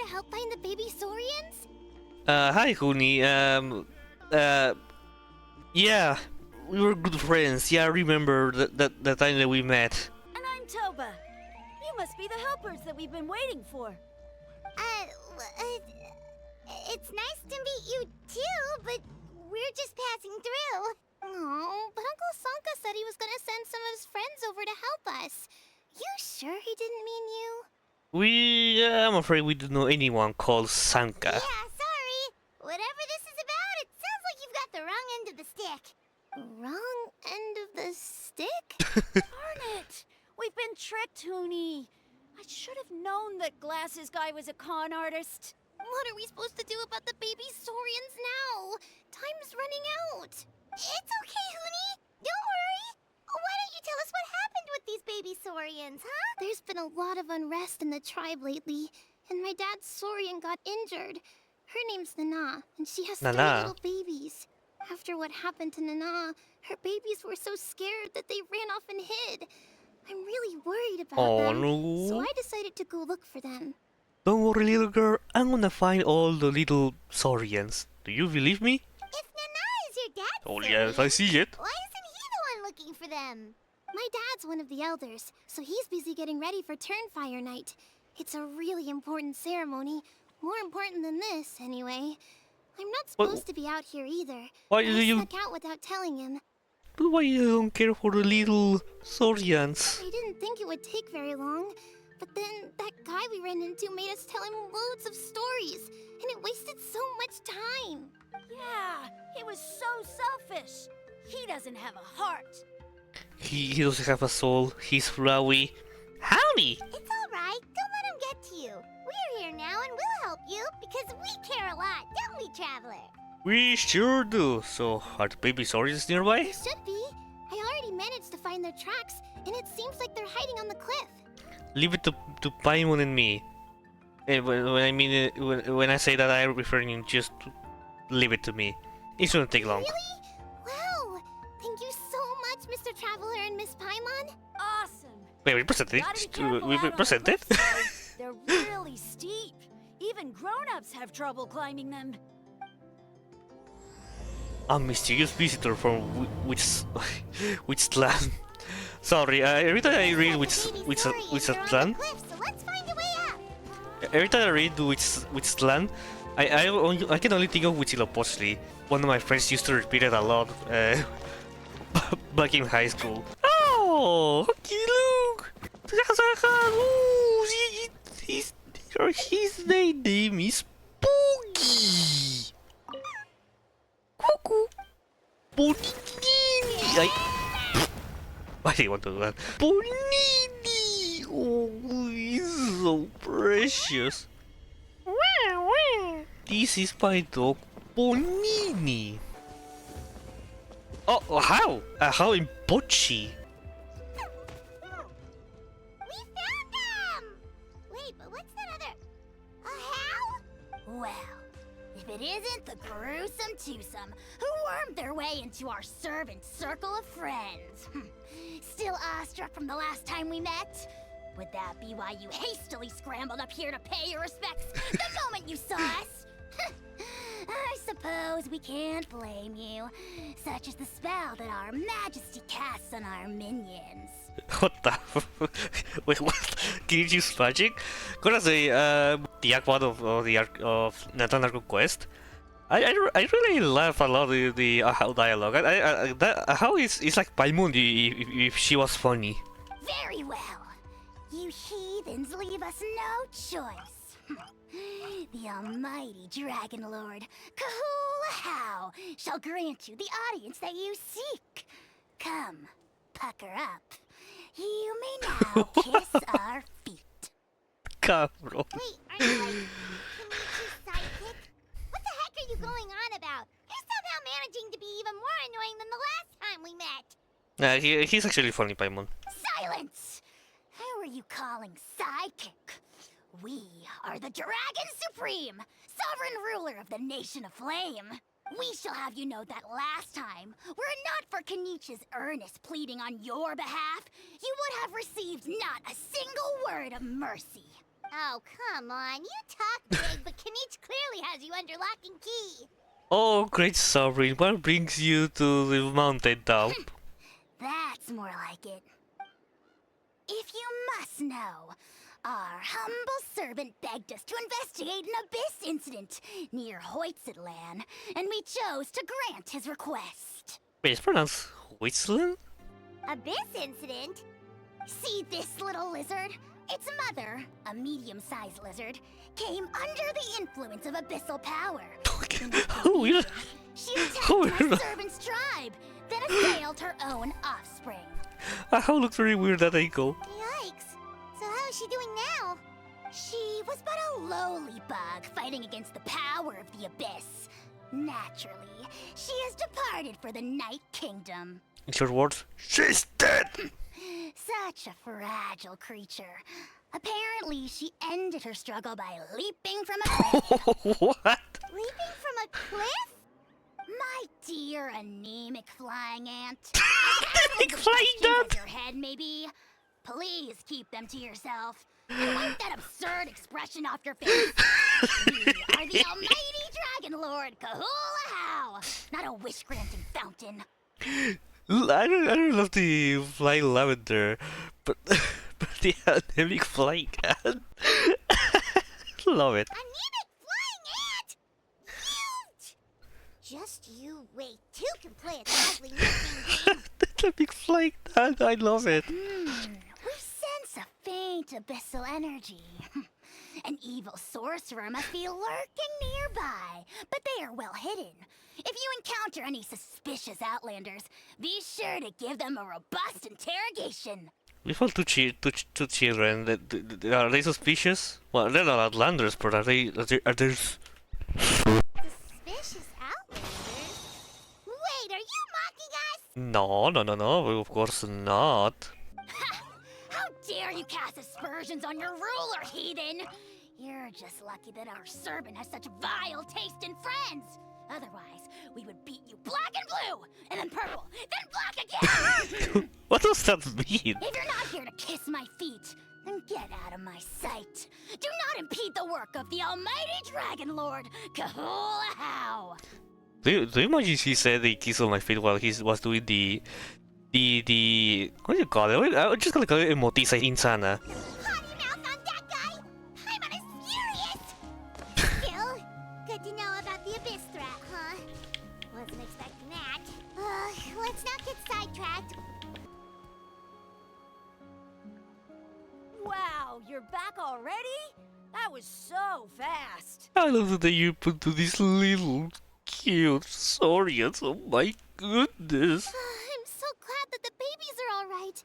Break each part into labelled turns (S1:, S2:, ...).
S1: here to help find the baby Saurians?
S2: Hi, Huni. Yeah, we were good friends. Yeah, I remember that time that we met.
S3: And I'm Toba. You must be the helpers that we've been waiting for.
S1: It's nice to meet you too, but we're just passing through. Oh, but Uncle Sanka said he was gonna send some of his friends over to help us. You sure he didn't mean you?
S2: I'm afraid we don't know anyone called Sanka.
S1: Yeah, sorry. Whatever this is about, it sounds like you've got the wrong end of the stick. Wrong end of the stick?
S3: Darn it! We've been tricked, Huni. I should have known that Glasses Guy was a con artist.
S1: What are we supposed to do about the baby Saurians now? Time's running out. It's okay, Huni. Don't worry. Why don't you tell us what happened with these baby Saurians, huh? There's been a lot of unrest in the tribe lately, and my dad's Saurian got injured. Her name's Nana, and she has 3 little babies. After what happened to Nana, her babies were so scared that they ran off and hid. I'm really worried about them,
S2: no.
S1: so I decided to go look for them.
S2: Don't worry, little girl. I'm gonna find all the little Saurians. Do you believe me?
S1: If Nana is your dad's
S2: Oh
S1: Saurian,
S2: yes, I see it.
S1: why isn't he the one looking for them? My dad's one of the elders, so he's busy getting ready for Turnfire Night. It's a really important ceremony. More important than this, anyway. I'm not supposed to be out here either.
S2: Why
S1: I
S2: do you?
S1: snuck out without telling him.
S2: But why you don't care for the little Saurians?
S1: I didn't think it would take very long. But then that guy we ran into made us tell him loads of stories, and it wasted so much time.
S3: Yeah, he was so selfish. He doesn't have a heart.
S2: He doesn't have a soul. He's flowy. Howdy!
S1: It's alright. Don't let him get to you. We're here now and we'll help you because we care a lot, don't we, Traveler?
S2: We sure do. So, are the baby Saurians nearby?
S1: They should be. I already managed to find their tracks, and it seems like they're hiding on the cliff.
S2: Leave it to Paimon and me. When I say that, I'm referring just to leave it to me. It shouldn't take long.
S1: Really? Wow! Thank you so much, Mr. Traveler and Miss Paimon.
S3: Awesome.
S2: Wait, we presented
S3: Gotta be
S2: it?
S3: careful
S2: We
S3: out on the
S2: presented?
S3: cliffside. They're really steep. Even grown-ups have trouble climbing them.
S2: A mysterious visitor from which land? Sorry, every time I read which land, every time I read which land, I can only think of Huitzilopochtli. One of my friends used to repeat it a lot back in high school. Oh, look! His name is Boogie. Cuckoo. Bonini. I didn't want to do that. Bonini. Oh, he's so precious. This is my dog, Bonini. Oh, how? How in Bocci?
S1: We found them! Wait, but what's that other... a how?
S4: Well, if it isn't the gruesome twosome who wormed their way into our servant circle of friends. Still awestruck from the last time we met? Would that be why you hastily scrambled up here to pay your respects the moment you saw us? I suppose we can't blame you. Such is the spell that our majesty casts on our minions.
S2: What the? Wait, what? Can you use magic? Gonna say, the Act 1 of the Arc of Nathan Arco Quest. I really laugh a lot the how dialogue. How is like Paimon if she was funny.
S4: Very well. You heathens leave us no choice. The almighty Dragon Lord, Kahula shall grant you the audience that you seek. Come, pucker up. You may now kiss our feet.
S2: Cabro.
S1: Wait, are you like Kenichi's sidekick? What the heck are you going on about? You're somehow managing to be even more annoying than the last time we met.
S2: He's actually funny, Paimon.
S4: Silence! Who are you calling sidekick? We are the Dragon Supreme, sovereign ruler of the Nation of Flame. We shall have you know that last time, were it not for Kenich's earnest pleading on your behalf, you would have received not a single word of mercy.
S1: Oh, come on. You talk big, but Kinich clearly has you under lock and key.
S2: Oh, great Saurian, what brings you to the mountain top?
S4: That's more like it. If you must know, our humble servant begged us to investigate an Abyss incident near Hoytsidlan, and we chose to grant his request.
S2: Wait, it's pronounced Whistling?
S1: Abyss incident?
S4: See this little lizard? Its mother, a medium-sized lizard, came under the influence of abyssal power.
S2: Oh, weird.
S4: She attacked
S2: Oh,
S4: my
S2: weird.
S4: servant's tribe, then assailed her own offspring.
S2: How looks very weird that angle.
S1: Yikes. So how is she doing now?
S4: She was but a lowly bug fighting against the power of the Abyss. Naturally, she has departed for the Night Kingdom.
S2: In short words, she's dead!
S4: Such a fragile creature. Apparently, she ended her struggle by leaping from a cliff.
S2: What?
S1: Leaping from a cliff?
S4: My dear anemic flying ant.
S2: Anemic flying ant?
S4: As your head may be, please keep them to yourself. And wipe that absurd expression off your face. We are the almighty Dragon Lord Kahula-How, not a wish-granting fountain.
S2: I don't love the flying lavender, but the anemic flying ant. Love it.
S1: Anemic flying ant! Huge! Just you wait. Two can play a lively nickname game.
S2: The anemic flying ant, I love it.
S4: We sense a faint abyssal energy. An evil sorcerer must be lurking nearby, but they are well hidden. If you encounter any suspicious outlanders, be sure to give them a robust interrogation.
S2: We found two children. Are they suspicious? Well, they're not outlanders, but are they
S1: Suspicious outlanders? Wait, are you mocking us?
S2: No, of course not.
S4: How dare you cast aspersions on your ruler, heathen! You're just lucky that our servant has such vile taste in friends. Otherwise, we would beat you black and blue, and then purple, then black again!
S2: What does that mean?
S4: If you're not here to kiss my feet, then get out of my sight. Do not impede the work of the almighty Dragon Lord, Kahula-How.
S2: Do you imagine he said he kissed on my feet while he was doing the what do you call it? I'm just gonna call it emotiza insana.
S1: Potty mouth on that guy! Paimon is furious! Still, good to know about the Abyss threat, huh? Wasn't expecting that. Let's not get sidetracked.
S3: Wow, you're back already? That was so fast.
S2: I love the day you put to these little cute Saurians. Oh my goodness.
S1: I'm so glad that the babies are all right.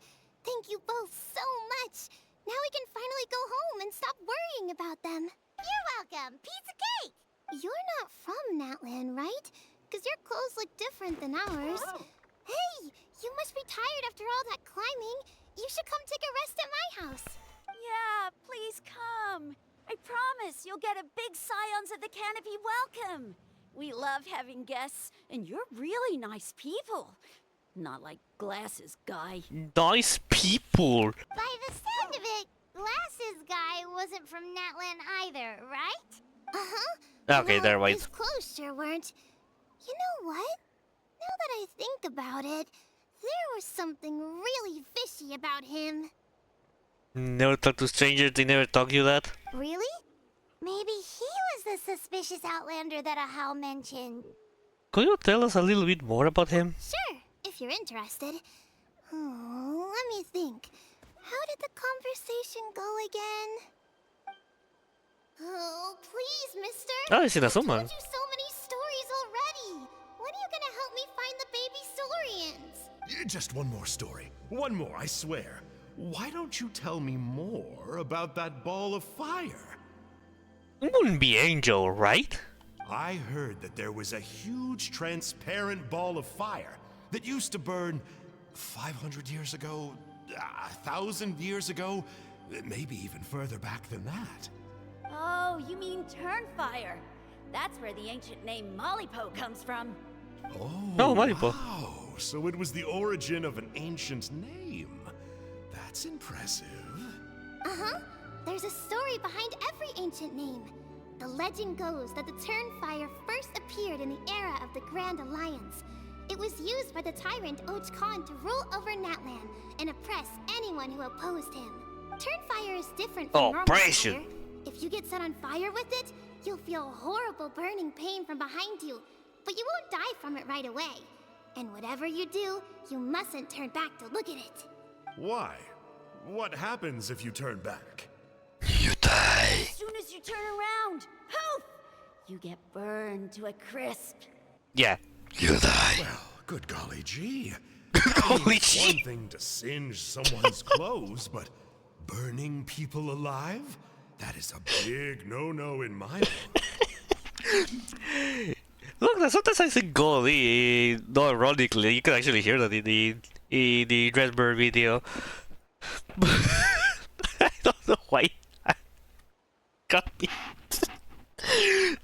S1: Thank you both so much. Now we can finally go home and stop worrying about them. You're welcome. Pizza cake! You're not from Natlan, right? Because your clothes look different than ours. Hey, you must be tired after all that climbing. You should come take a rest at my house.
S3: Yeah, please come. I promise you'll get a big Scions of the Canopy welcome. We love having guests, and you're really nice people. Not like Glasses guy.
S2: Nice people.
S1: By the sound of it, Glasses guy wasn't from Natlan either, right? Uh-huh.
S2: Okay, there, wait.
S1: His clothes sure weren't. You know what? Now that I think about it, there was something really fishy about him.
S2: Never talk to strangers, they never taught you that?
S1: Really? Maybe he was the suspicious outlander that Ahau mentioned.
S2: Could you tell us a little bit more about him?
S1: Sure, if you're interested. Oh, let me think. How did the conversation go again? Oh, please, mister.
S2: Ah, it's in a
S1: I told
S2: summon.
S1: you so many stories already. When are you gonna help me find the baby Saurians?
S5: Just one more story. One more, I swear. Why don't you tell me more about that ball of fire?
S2: It wouldn't be Angel, right?
S5: I heard that there was a huge transparent ball of fire that used to burn 500 years ago, 1,000 years ago, maybe even further back than that.
S3: Oh, you mean Turnfire. That's where the ancient name Malipo comes from.
S2: Oh, Malipo.
S5: Wow, so it was the origin of an ancient name. That's impressive.
S1: Uh-huh. There's a story behind every ancient name. The legend goes that the Turnfire first appeared in the era of the Grand Alliance. It was used by the tyrant Och Khan to rule over Natlan and oppress anyone who opposed him. Turnfire is different from normal
S2: Oppression.
S1: fire. If you get set on fire with it, you'll feel horrible burning pain from behind you, but you won't die from it right away. And whatever you do, you mustn't turn back to look at it.
S5: Why? What happens if you turn back?
S2: You die.
S3: As soon as you turn around, poof! You get burned to a crisp.
S2: Yeah. You die.
S5: Well, good golly gee.
S2: Holy
S5: It's
S2: shit.
S5: one thing to singe someone's clothes, but burning people alive? That is a big no-no in my book.
S2: Look, sometimes I think golly, not ironically, you can actually hear that in the Dreadbird video. I don't know why I got me.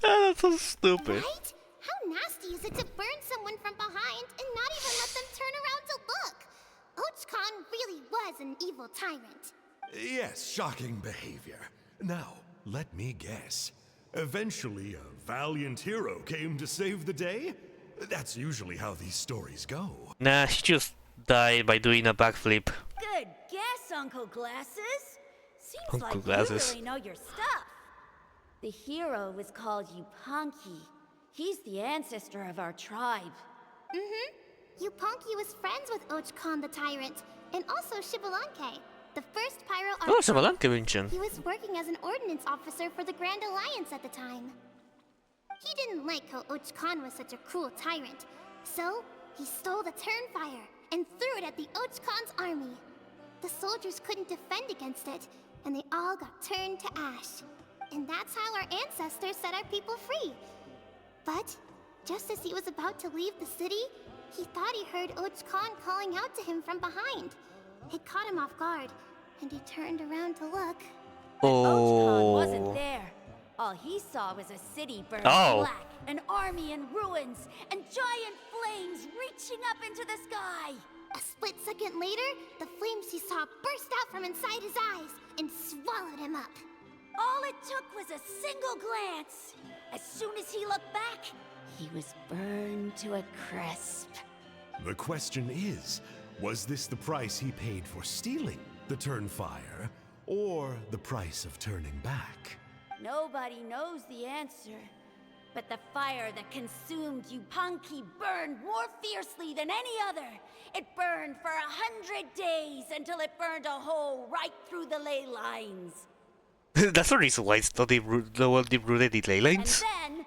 S2: That's so stupid.
S1: Right? How nasty is it to burn someone from behind and not even let them turn around to look? Och Khan really was an evil tyrant.
S5: Yes, shocking behavior. Now, let me guess. Eventually, a valiant hero came to save the day? That's usually how these stories go.
S2: Nah, she just died by doing a backflip.
S3: Good guess, Uncle Glasses. Seems
S2: Uncle
S3: like
S2: Glasses.
S3: you really know your stuff. The hero was called Yupanqui. He's the ancestor of our tribe.
S1: Yupanqui was friends with Och Khan the tyrant, and also Shibalanke, the first pyro
S2: Oh,
S1: archer.
S2: Shibalanke mentioned.
S1: He was working as an ordnance officer for the Grand Alliance at the time. He didn't like how Och Khan was such a cruel tyrant, so he stole the Turnfire and threw it at the Och Khan's army. The soldiers couldn't defend against it, and they all got turned to ash. And that's how our ancestors set our people free. But just as he was about to leave the city, he thought he heard Och Khan calling out to him from behind. It caught him off guard, and he turned around to look.
S3: Och Khan
S2: Oh.
S3: wasn't there. All he saw was a city burned
S2: Oh.
S3: black, an army in ruins, and giant flames reaching up into the sky.
S1: A split second later, the flames he saw burst out from inside his eyes and swallowed him up.
S3: All it took was a single glance. As soon as he looked back, he was burned to a crisp.
S5: The question is, was this the price he paid for stealing the Turnfire, or the price of turning back?
S3: Nobody knows the answer. But the fire that consumed Yupanqui burned more fiercely than any other. It burned for 100 days until it burned a hole right through the ley lines.
S2: That's the reason why it's not the one rooted in ley
S3: And
S2: lines
S3: then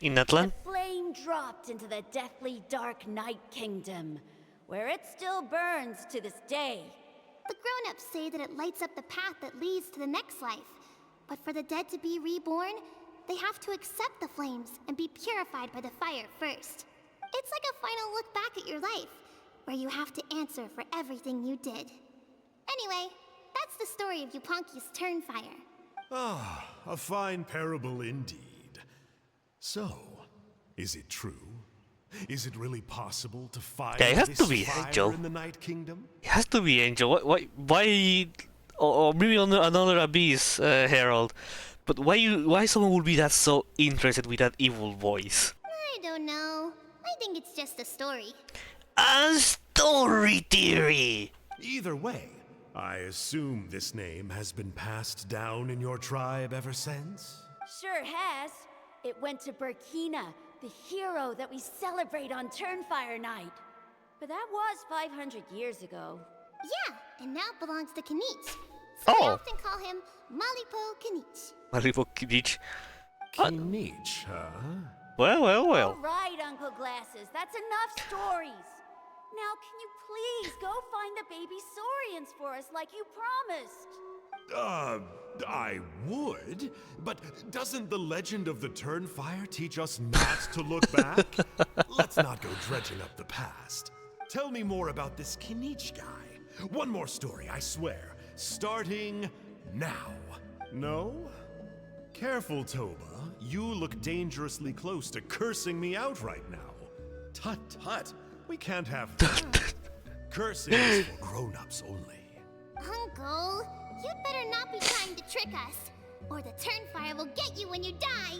S2: in
S3: the
S2: Natlan.
S3: flame dropped into the deathly dark Night Kingdom, where it still burns to this day.
S1: The grown-ups say that it lights up the path that leads to the next life. But for the dead to be reborn, they have to accept the flames and be purified by the fire first. It's like a final look back at your life, where you have to answer for everything you did. Anyway, that's the story of Yupanqui's Turnfire.
S5: Ah, a fine parable indeed. So, is it true? Is it really possible to find
S2: Yeah, it has
S5: this
S2: to be,
S5: fire
S2: Joe.
S5: in the Night Kingdom?
S2: It has to be Angel. Why? Or maybe another Abyss Herald. But why someone would be that so interested with that evil voice?
S1: I don't know. I think it's just a story.
S2: A story theory.
S5: Either way, I assume this name has been passed down in your tribe ever since?
S3: Sure has. It went to Burkina, the hero that we celebrate on Turnfire Night. But that was 500 years ago.
S1: Yeah, and now it belongs to Kinich. So
S2: Oh.
S1: I often call him Malipo Kinich.
S2: Malibu Kinich.
S5: Kinich, huh?
S2: Well.
S3: All right, Uncle Glasses, that's enough stories. Now, can you please go find the baby Saurians for us like you promised?
S5: I would, but doesn't the legend of the Turnfire teach us not to look back? Let's not go dredging up the past. Tell me more about this Kinich guy. One more story, I swear. Starting now. No? Careful, Toba. You look dangerously close to cursing me out right now. Tut. We can't have that. Cursing is for grown-ups only.
S1: Uncle, you'd better not be trying to trick us, or the Turnfire will get you when you die.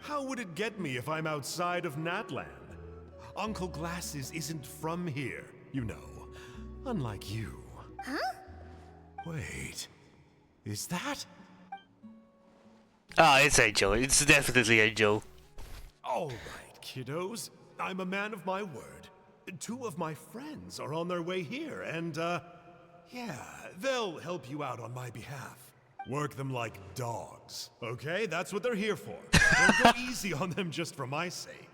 S5: How would it get me if I'm outside of Natland? Uncle Glasses isn't from here, you know. Unlike you.
S1: Huh?
S5: Wait. Is that?
S2: Ah, it's AJAW. It's definitely AJAW.
S5: All right, kiddos. I'm a man of my word. 2 of my friends are on their way here, and, yeah, they'll help you out on my behalf. Work them like dogs, okay? That's what they're here for. Don't go easy on them just for my sake.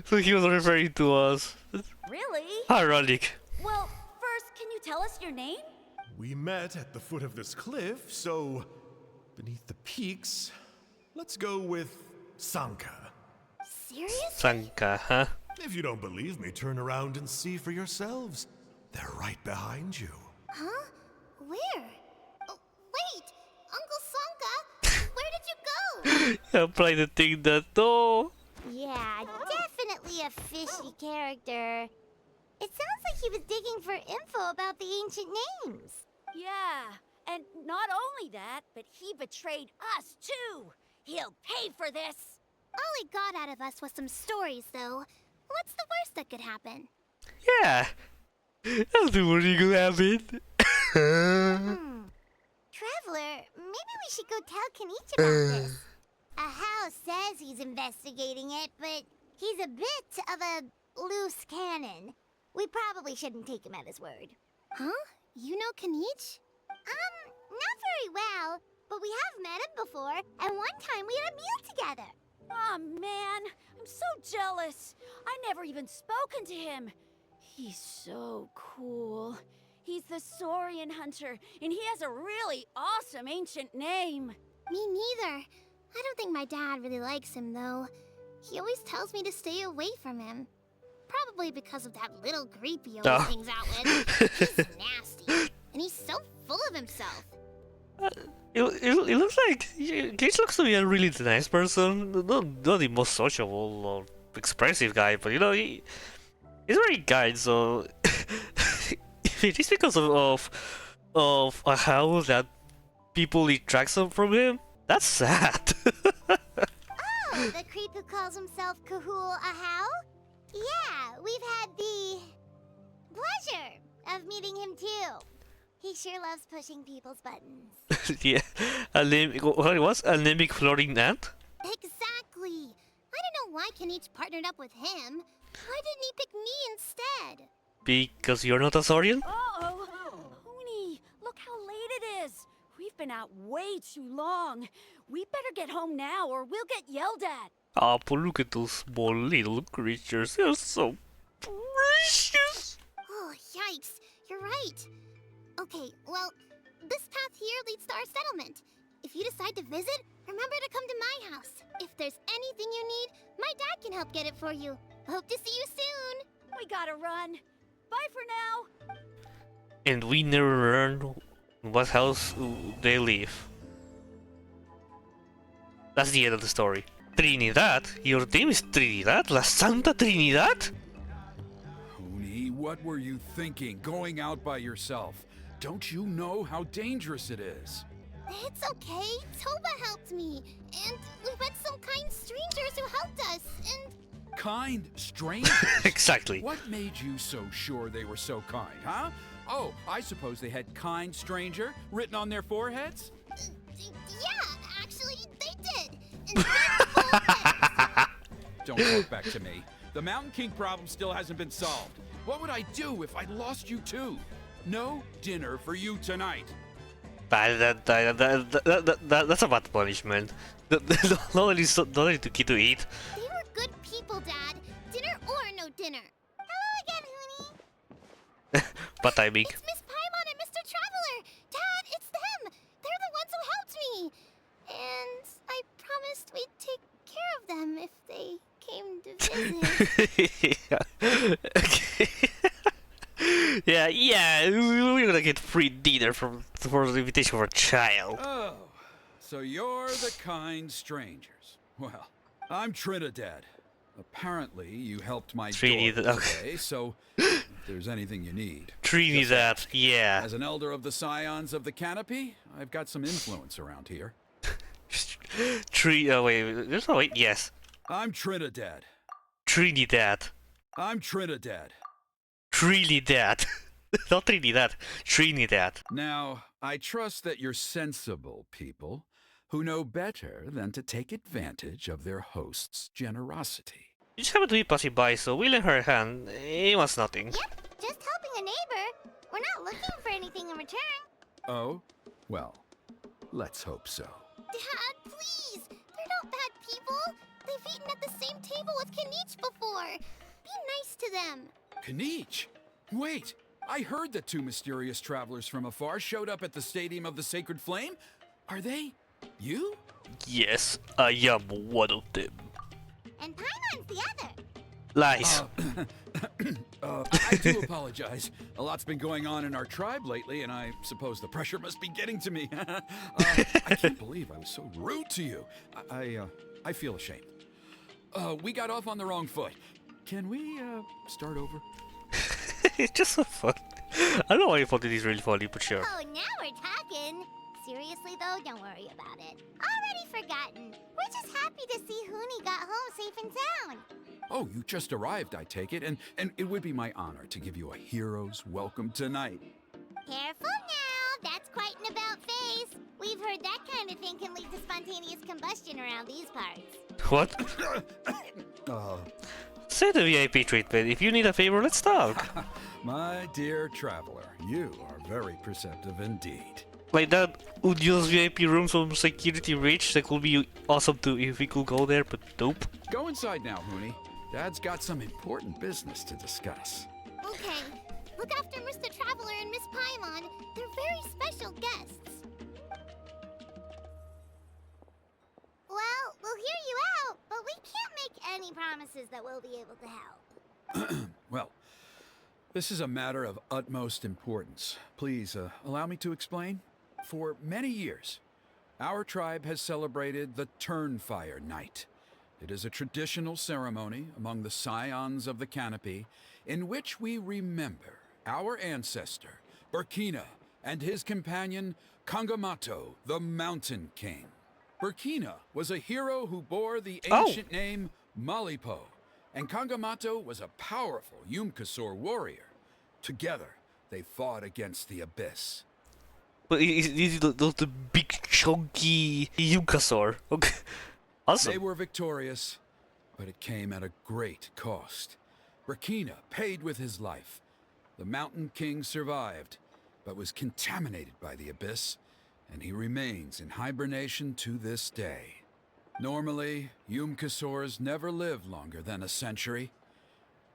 S2: So he was referring to us.
S3: Really?
S2: Ironic.
S3: Well, first, can you tell us your name?
S5: We met at the foot of this cliff, so beneath the peaks, let's go with Sanka.
S1: Serious?
S2: Sanka, huh?
S5: If you don't believe me, turn around and see for yourselves. They're right behind you.
S1: Huh? Where? Oh, wait! Uncle Sanka! Where did you go?
S2: Apply the thing that no.
S1: Yeah, definitely a fishy character. It sounds like he was digging for info about the ancient names.
S3: Yeah, and not only that, but he betrayed us too. He'll pay for this.
S1: All he got out of us was some stories, though. What's the worst that could happen?
S2: Yeah. That's the worst thing gonna happen.
S1: Traveler, maybe we should go tell Kinich about this. AJAW says he's investigating it, but he's a bit of a loose cannon. We probably shouldn't take him at his word. Huh? You know Kinich? Not very well, but we have met him before, and one time we had a meal together.
S3: Aw, man, I'm so jealous. I never even spoken to him. He's so cool. He's the Saurian hunter, and he has a really awesome ancient name.
S1: Me neither. I don't think my dad really likes him, though. He always tells me to stay away from him. Probably because of that little creep he always hangs out with. He's nasty, and he's so full of himself.
S2: It looks like Kinich looks to be a really nice person. Not the most sociable or expressive guy, but you know he's very kind. So if it is because of how that people detract some from him, that's sad.
S1: Oh, the creep who calls himself Kahul AJAW? Yeah, we've had the pleasure of meeting him too. He sure loves pushing people's buttons.
S2: Yeah, what it was? Anemic floating ant?
S1: Exactly. I don't know why Kinich partnered up with him. Why didn't he pick me instead?
S2: Because you're not a Saurian?
S3: Uh-oh. Huni, look how late it is. We've been out way too long. We better get home now or we'll get yelled at.
S2: Ah, but look at those small little creatures. They're so precious.
S1: Oh, yikes. You're right. Okay, well, this path here leads to our settlement. If you decide to visit, remember to come to my house. If there's anything you need, my dad can help get it for you. Hope to see you soon.
S3: We gotta run. Bye for now.
S2: And we never learn what house they live. That's the end of the story. Trinidad? Your name is Trinidad? La Santa Trinidad?
S6: Huni, what were you thinking, going out by yourself? Don't you know how dangerous it is?
S1: It's okay. Toba helped me. And we met some kind strangers who helped us. And
S6: Kind strangers?
S2: Exactly.
S6: What made you so sure they were so kind, huh? Oh, I suppose they had kind stranger written on their foreheads?
S1: yeah, actually, they did. And big bullets.
S6: Don't talk back to me. The Mountain King problem still hasn't been solved. What would I do if I lost you too? No dinner for you tonight.
S2: That's a bad punishment. Not only to kid to eat.
S1: They were good people, Dad. Dinner or no dinner. Hello again, Huni.
S2: Bad timing.
S1: It's Miss Paimon and Mr. Traveler. Dad, it's them. They're the ones who helped me. And I promised we'd take care of them if they came to visit.
S2: Okay. yeah, we're gonna get free dinner for the invitation for a child.
S6: Oh, so you're the kind strangers. Well, I'm Trinidad. Apparently, you helped my
S2: Trinidad,
S6: daughter
S2: okay.
S6: today, so there's anything you need.
S2: Trinidad, yeah.
S6: As an elder of the Scions of the Canopy, I've got some influence around here.
S2: Wait, there's no wait, yes.
S6: I'm Trinidad.
S2: Trinidad.
S6: I'm Trinidad.
S2: Trinidad. Not Trinidad. Trinidad.
S6: Now, I trust that you're sensible people who know better than to take advantage of their host's generosity.
S2: You just happened to be passing by, so we lent her a hand. It was nothing.
S1: Yep, just helping a neighbor. We're not looking for anything in return.
S6: Oh? Well, let's hope so.
S1: Dad, please! They're not bad people. They've eaten at the same table with Kinich before. Be nice to them.
S6: Kinich! Wait! I heard that two mysterious travelers from afar showed up at the Stadium of the Sacred Flame. Are they you?
S2: Yes, I am one of them.
S1: And Paimon's the other.
S2: Lies.
S6: I do apologize. A lot's been going on in our tribe lately, and I suppose the pressure must be getting to me. I can't believe I was so rude to you. I feel ashamed. We got off on the wrong foot. Can we, start over?
S2: It's just so fun. I don't know why you thought it is really funny, but sure.
S1: Oh, now we're talking. Seriously, though, don't worry about it. Already forgotten. We're just happy to see Huni got home safe and sound.
S6: Oh, you just arrived, I take it, and it would be my honor to give you a hero's welcome tonight.
S1: Careful now. That's quite an about-face. We've heard that kind of thing can lead to spontaneous combustion around these parts.
S2: What? Say the VIP treatment. If you need a favor, let's talk.
S6: My dear traveler, you are very perceptive indeed.
S2: Like that Udio's VIP room from Security Reach, that could be awesome too if we could go there, but nope.
S6: Go inside now, Huni. Dad's got some important business to discuss.
S1: Okay. Look after Mr. Traveler and Miss Paimon. They're very special guests. Well, we'll hear you out, but we can't make any promises that we'll be able to help.
S6: Well, this is a matter of utmost importance. Please, allow me to explain. For many years, our tribe has celebrated the Turnfire Night. It is a traditional ceremony among the Scions of the Canopy in which we remember our ancestor, Burkina, and his companion, Kangamato, the Mountain King. Burkina was a hero who bore the ancient name Malipo, and Kangamato was a powerful Yumkasor warrior. Together, they fought against the Abyss.
S2: But these are the big chunky Yukasor. Okay. Awesome.
S6: They were victorious, but it came at a great cost. Burkina paid with his life. The Mountain King survived, but was contaminated by the Abyss, and he remains in hibernation to this day. Normally, Yumkasors never live longer than a century.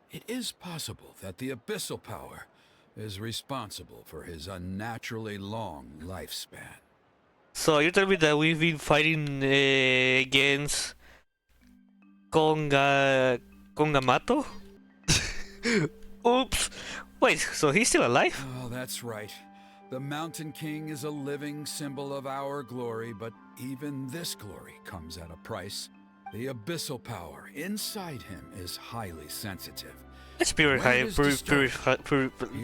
S6: It is possible that the Abyssal power is responsible for his unnaturally long lifespan.
S2: So you're telling me that we've been fighting against Kongamato? Oops. Wait, so he's still alive?
S6: Oh, that's right. The Mountain King is a living symbol of our glory, but even this glory comes at a price. The abyssal power inside him is highly sensitive.
S2: Let's purify him.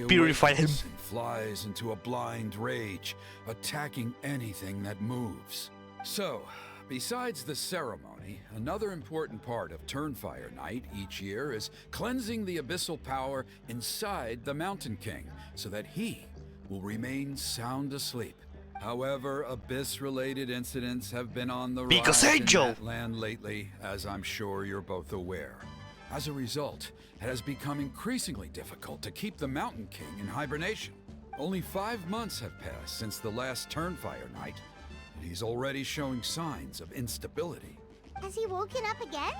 S2: Purify him.
S6: And flies into a blind rage, attacking anything that moves. So, besides the ceremony, another important part of Turnfire Night each year is cleansing the abyssal power inside the Mountain King, so that he will remain sound asleep. However, Abyss-related incidents have been on the rise in that land lately, as I'm sure you're both aware. As a result, it has become increasingly difficult to keep the Mountain King in hibernation. Only 5 months have passed since the last Turnfire Night, and he's already showing signs of instability.
S1: Has he woken up again?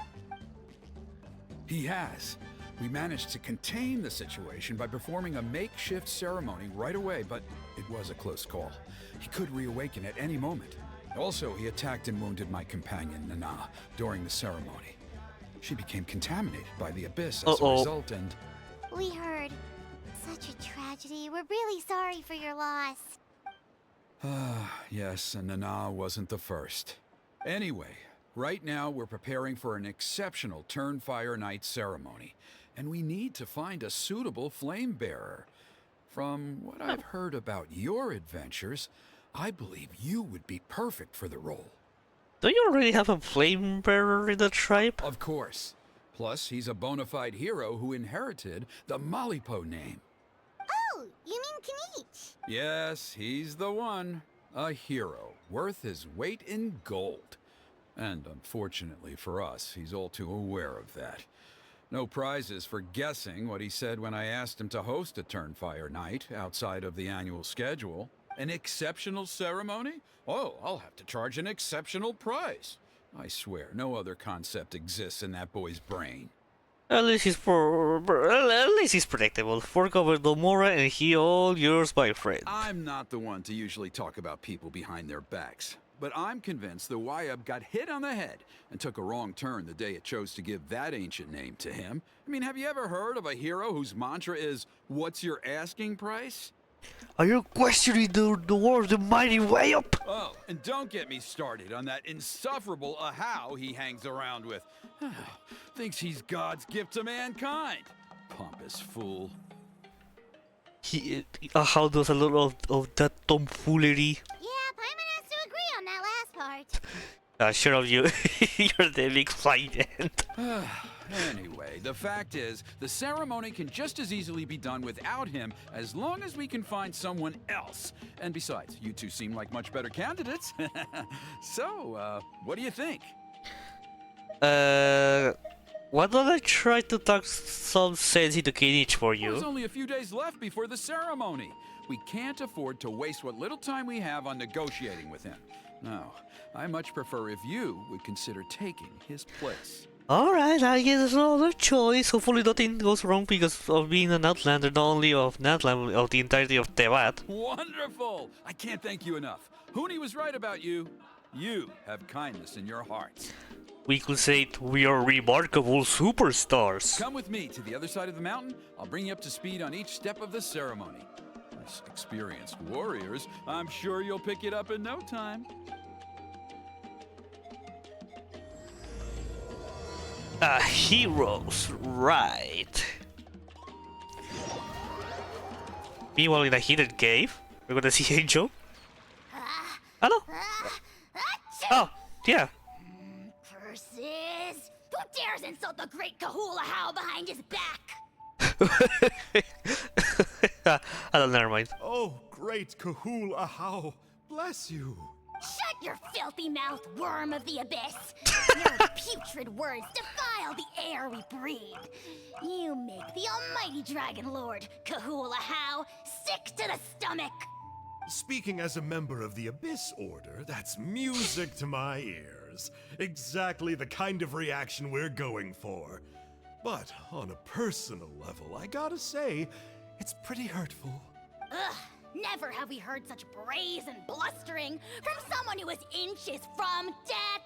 S6: He has. We managed to contain the situation by performing a makeshift ceremony right away, but it was a close call. He could reawaken at any moment. Also, he attacked and wounded my companion, Nana, during the ceremony. She became contaminated by the Abyss as a result, and...
S1: We heard. Such a tragedy. We're really sorry for your loss.
S6: Yes, and Nana wasn't the first. Anyway, right now we're preparing for an exceptional Turnfire Night ceremony, and we need to find a suitable flame bearer. From what I've heard about your adventures, I believe you would be perfect for the role.
S2: Do you already have a flame bearer in the tribe?
S6: Of course. Plus, he's a bona fide hero who inherited the Malipo name.
S1: Oh, you mean Kinich?
S6: Yes, he's the one. A hero, worth his weight in gold. And unfortunately for us, he's all too aware of that. No prizes for guessing what he said when I asked him to host a Turnfire night outside of the annual schedule. An exceptional ceremony? Oh, I'll have to charge an exceptional price. I swear, no other concept exists in that boy's brain.
S2: At least he's predictable. Fork over Domora and he all yours, my friend.
S6: I'm not the one to usually talk about people behind their backs, but I'm convinced the Wyab got hit on the head and took a wrong turn the day it chose to give that ancient name to him. I mean, have you ever heard of a hero whose mantra is, "What's your asking price?"
S2: Are you questioning the war of the mighty way up?
S6: Oh, and don't get me started on that insufferable AJAW he hangs around with. Thinks he's God's gift to mankind. Pompous fool.
S2: How does a lot of that tomfoolery?
S1: Yeah, Paimon has to agree on that last part.
S2: Sure of you. You're the big flight end.
S6: Anyway, the fact is, the ceremony can just as easily be done without him as long as we can find someone else. And besides, you two seem like much better candidates. So, what do you think?
S2: Why don't I try to talk some sense into Kinich for
S6: There's
S2: you?
S6: only a few days left before the ceremony. We can't afford to waste what little time we have on negotiating with him. No, I much prefer if you would consider taking his place.
S2: Alright, I guess there's no other choice. Hopefully nothing goes wrong because of being an outlander, not only of Natlan, of the entirety of Tevat.
S6: Wonderful! I can't thank you enough. Huni was right about you. You have kindness in your hearts.
S2: We could say we are remarkable superstars.
S6: Come with me to the other side of the mountain. I'll bring you up to speed on each step of the ceremony. As experienced warriors, I'm sure you'll pick it up in no time.
S2: Heroes, right. Meanwhile, in a hidden cave, we're gonna see Angel. Hello? Oh, yeah.
S4: Curses! Who dares insult the great Kahula How behind his back?
S2: I don't, never mind.
S5: Oh, great Kahul Ahau, bless you.
S4: Shut your filthy mouth, worm of the abyss! Your putrid words defile the air we breathe. You make the almighty Dragon Lord, Kahula How, sick to the stomach.
S5: Speaking as a member of the Abyss Order, that's music to my ears. Exactly the kind of reaction we're going for. But on a personal level, I gotta say, it's pretty hurtful.
S4: Ugh, never have we heard such brazen blustering from someone who is inches from death.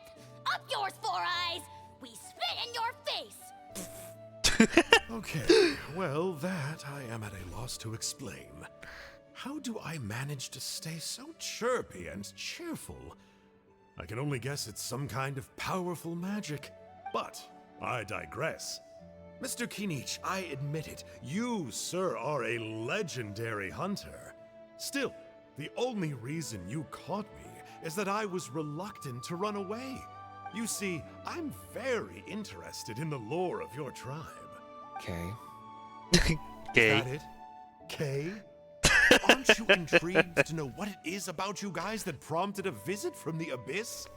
S4: Up yours, Four Eyes! We spit in your face!
S5: Okay, well, that I am at a loss to explain. How do I manage to stay so chirpy and cheerful? I can only guess it's some kind of powerful magic. But I digress. Mr. Kinich, I admit it, you, sir, are a legendary hunter. Still, the only reason you caught me is that I was reluctant to run away. You see, I'm very interested in the lore of your tribe.
S7: Okay.
S5: Is
S2: Okay.
S5: that it? Kay? Aren't you intrigued to know what it is about you guys that prompted a visit from the Abyss?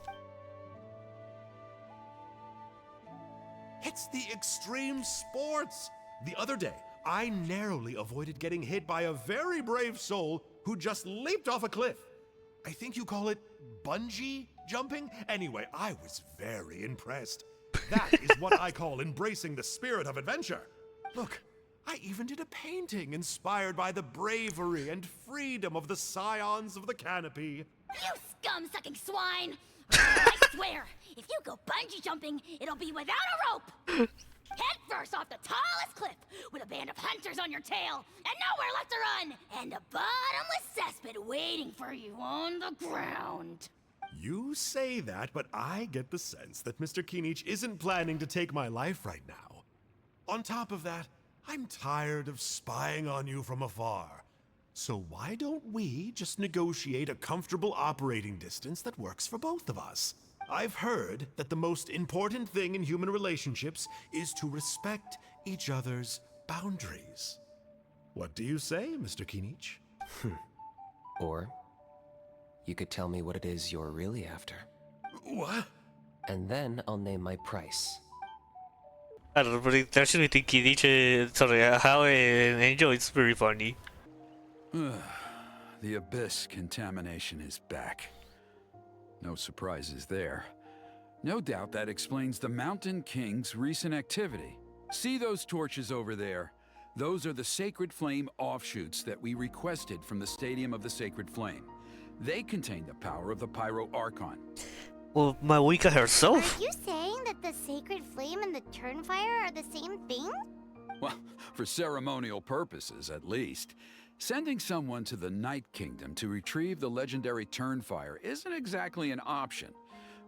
S5: It's the extreme sports! The other day, I narrowly avoided getting hit by a very brave soul who just leaped off a cliff. I think you call it bungee jumping? Anyway, I was very impressed. That is what I call embracing the spirit of adventure. Look, I even did a painting inspired by the bravery and freedom of the Scions of the Canopy.
S4: You scum-sucking swine! I swear, if you go bungee jumping, it'll be without a rope! Head first off the tallest cliff, with a band of hunters on your tail, and nowhere left to run, and a bottomless cesspit waiting for you on the ground.
S5: You say that, but I get the sense that Mr. Kinich isn't planning to take my life right now. On top of that, I'm tired of spying on you from afar. So why don't we just negotiate a comfortable operating distance that works for both of us? I've heard that the most important thing in human relationships is to respect each other's boundaries. What do you say, Mr. Kinich?
S7: Or you could tell me what it is you're really after.
S5: What?
S7: And then I'll name my price.
S2: I don't know, but it's actually think Kinich, sorry, how an angel is very funny.
S6: The Abyss contamination is back. No surprises there. No doubt that explains the Mountain King's recent activity. See those torches over there? Those are the Sacred Flame offshoots that we requested from the Stadium of the Sacred Flame. They contain the power of the Pyro Archon.
S2: Well, Mawika herself?
S1: Are you saying that the Sacred Flame and the Turnfire are the same thing?
S6: Well, for ceremonial purposes, at least. Sending someone to the Night Kingdom to retrieve the legendary Turnfire isn't exactly an option.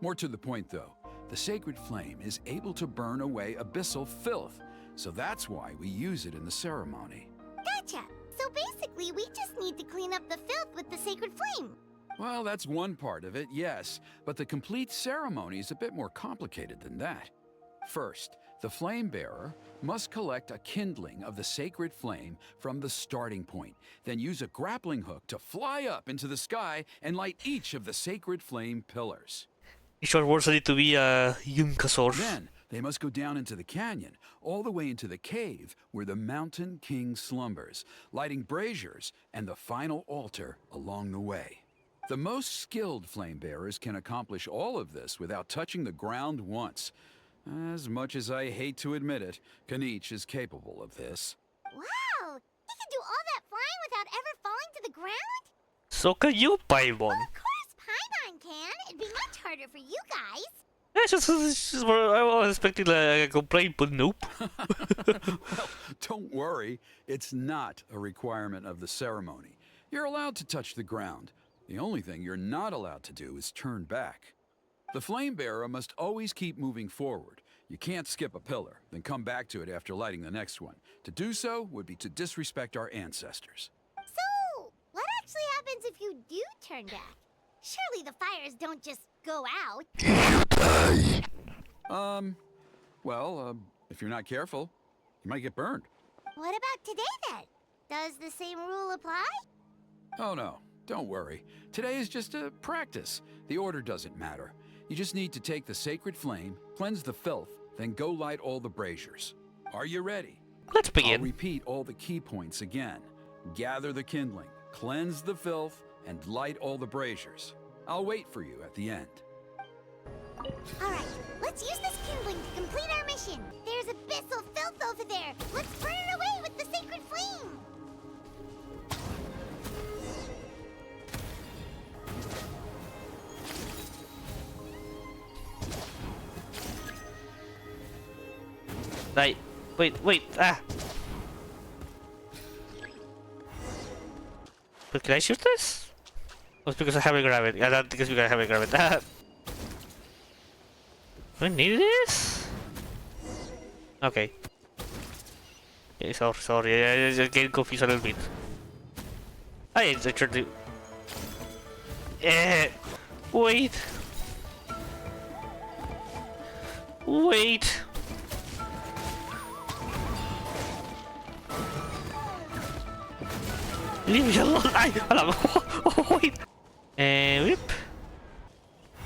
S6: More to the point, though, the Sacred Flame is able to burn away abyssal filth, so that's why we use it in the ceremony.
S1: Gotcha. So basically, we just need to clean up the filth with the Sacred Flame.
S6: Well, that's one part of it, yes, but the complete ceremony is a bit more complicated than that. First, the flame bearer must collect a kindling of the sacred flame from the starting point, then use a grappling hook to fly up into the sky and light each of the sacred flame pillars.
S2: Each one works need to be a Yunkasor.
S6: Then, they must go down into the canyon, all the way into the cave where the Mountain King slumbers, lighting braziers and the final altar along the way. The most skilled flame bearers can accomplish all of this without touching the ground once. As much as I hate to admit it, Kinich is capable of this.
S1: Wow! He can do all that flying without ever falling to the ground?
S2: So can you buy one?
S1: Of course Paimon can. It'd be much harder for you guys.
S2: It's just I was expecting a complaint, but nope.
S6: Well, don't worry. It's not a requirement of the ceremony. You're allowed to touch the ground. The only thing you're not allowed to do is turn back. The flame bearer must always keep moving forward. You can't skip a pillar, then come back to it after lighting the next one. To do so would be to disrespect our ancestors.
S1: So, what actually happens if you do turn back? Surely the fires don't just go out.
S6: If you're not careful, you might get burned.
S1: What about today then? Does the same rule apply?
S6: Oh no, don't worry. Today is just a practice. The order doesn't matter. You just need to take the sacred flame, cleanse the filth, then go light all the braziers. Are you ready?
S2: Let's
S6: I'll
S2: begin.
S6: repeat all the key points again. Gather the kindling, cleanse the filth, and light all the braziers. I'll wait for you at the end.
S1: Alright, let's use this kindling to complete our mission. There's abyssal filth over there. Let's burn it away with the sacred flame.
S2: Wait, ah! But can I shoot this? Oh, it's because I haven't grabbed it. I don't think it's because I haven't grabbed it. Ah. Do I need this? Okay. Yeah, sorry, I just get confused a little bit. I tried to... Wait! Wait! Leave me alone! Wait! Whip!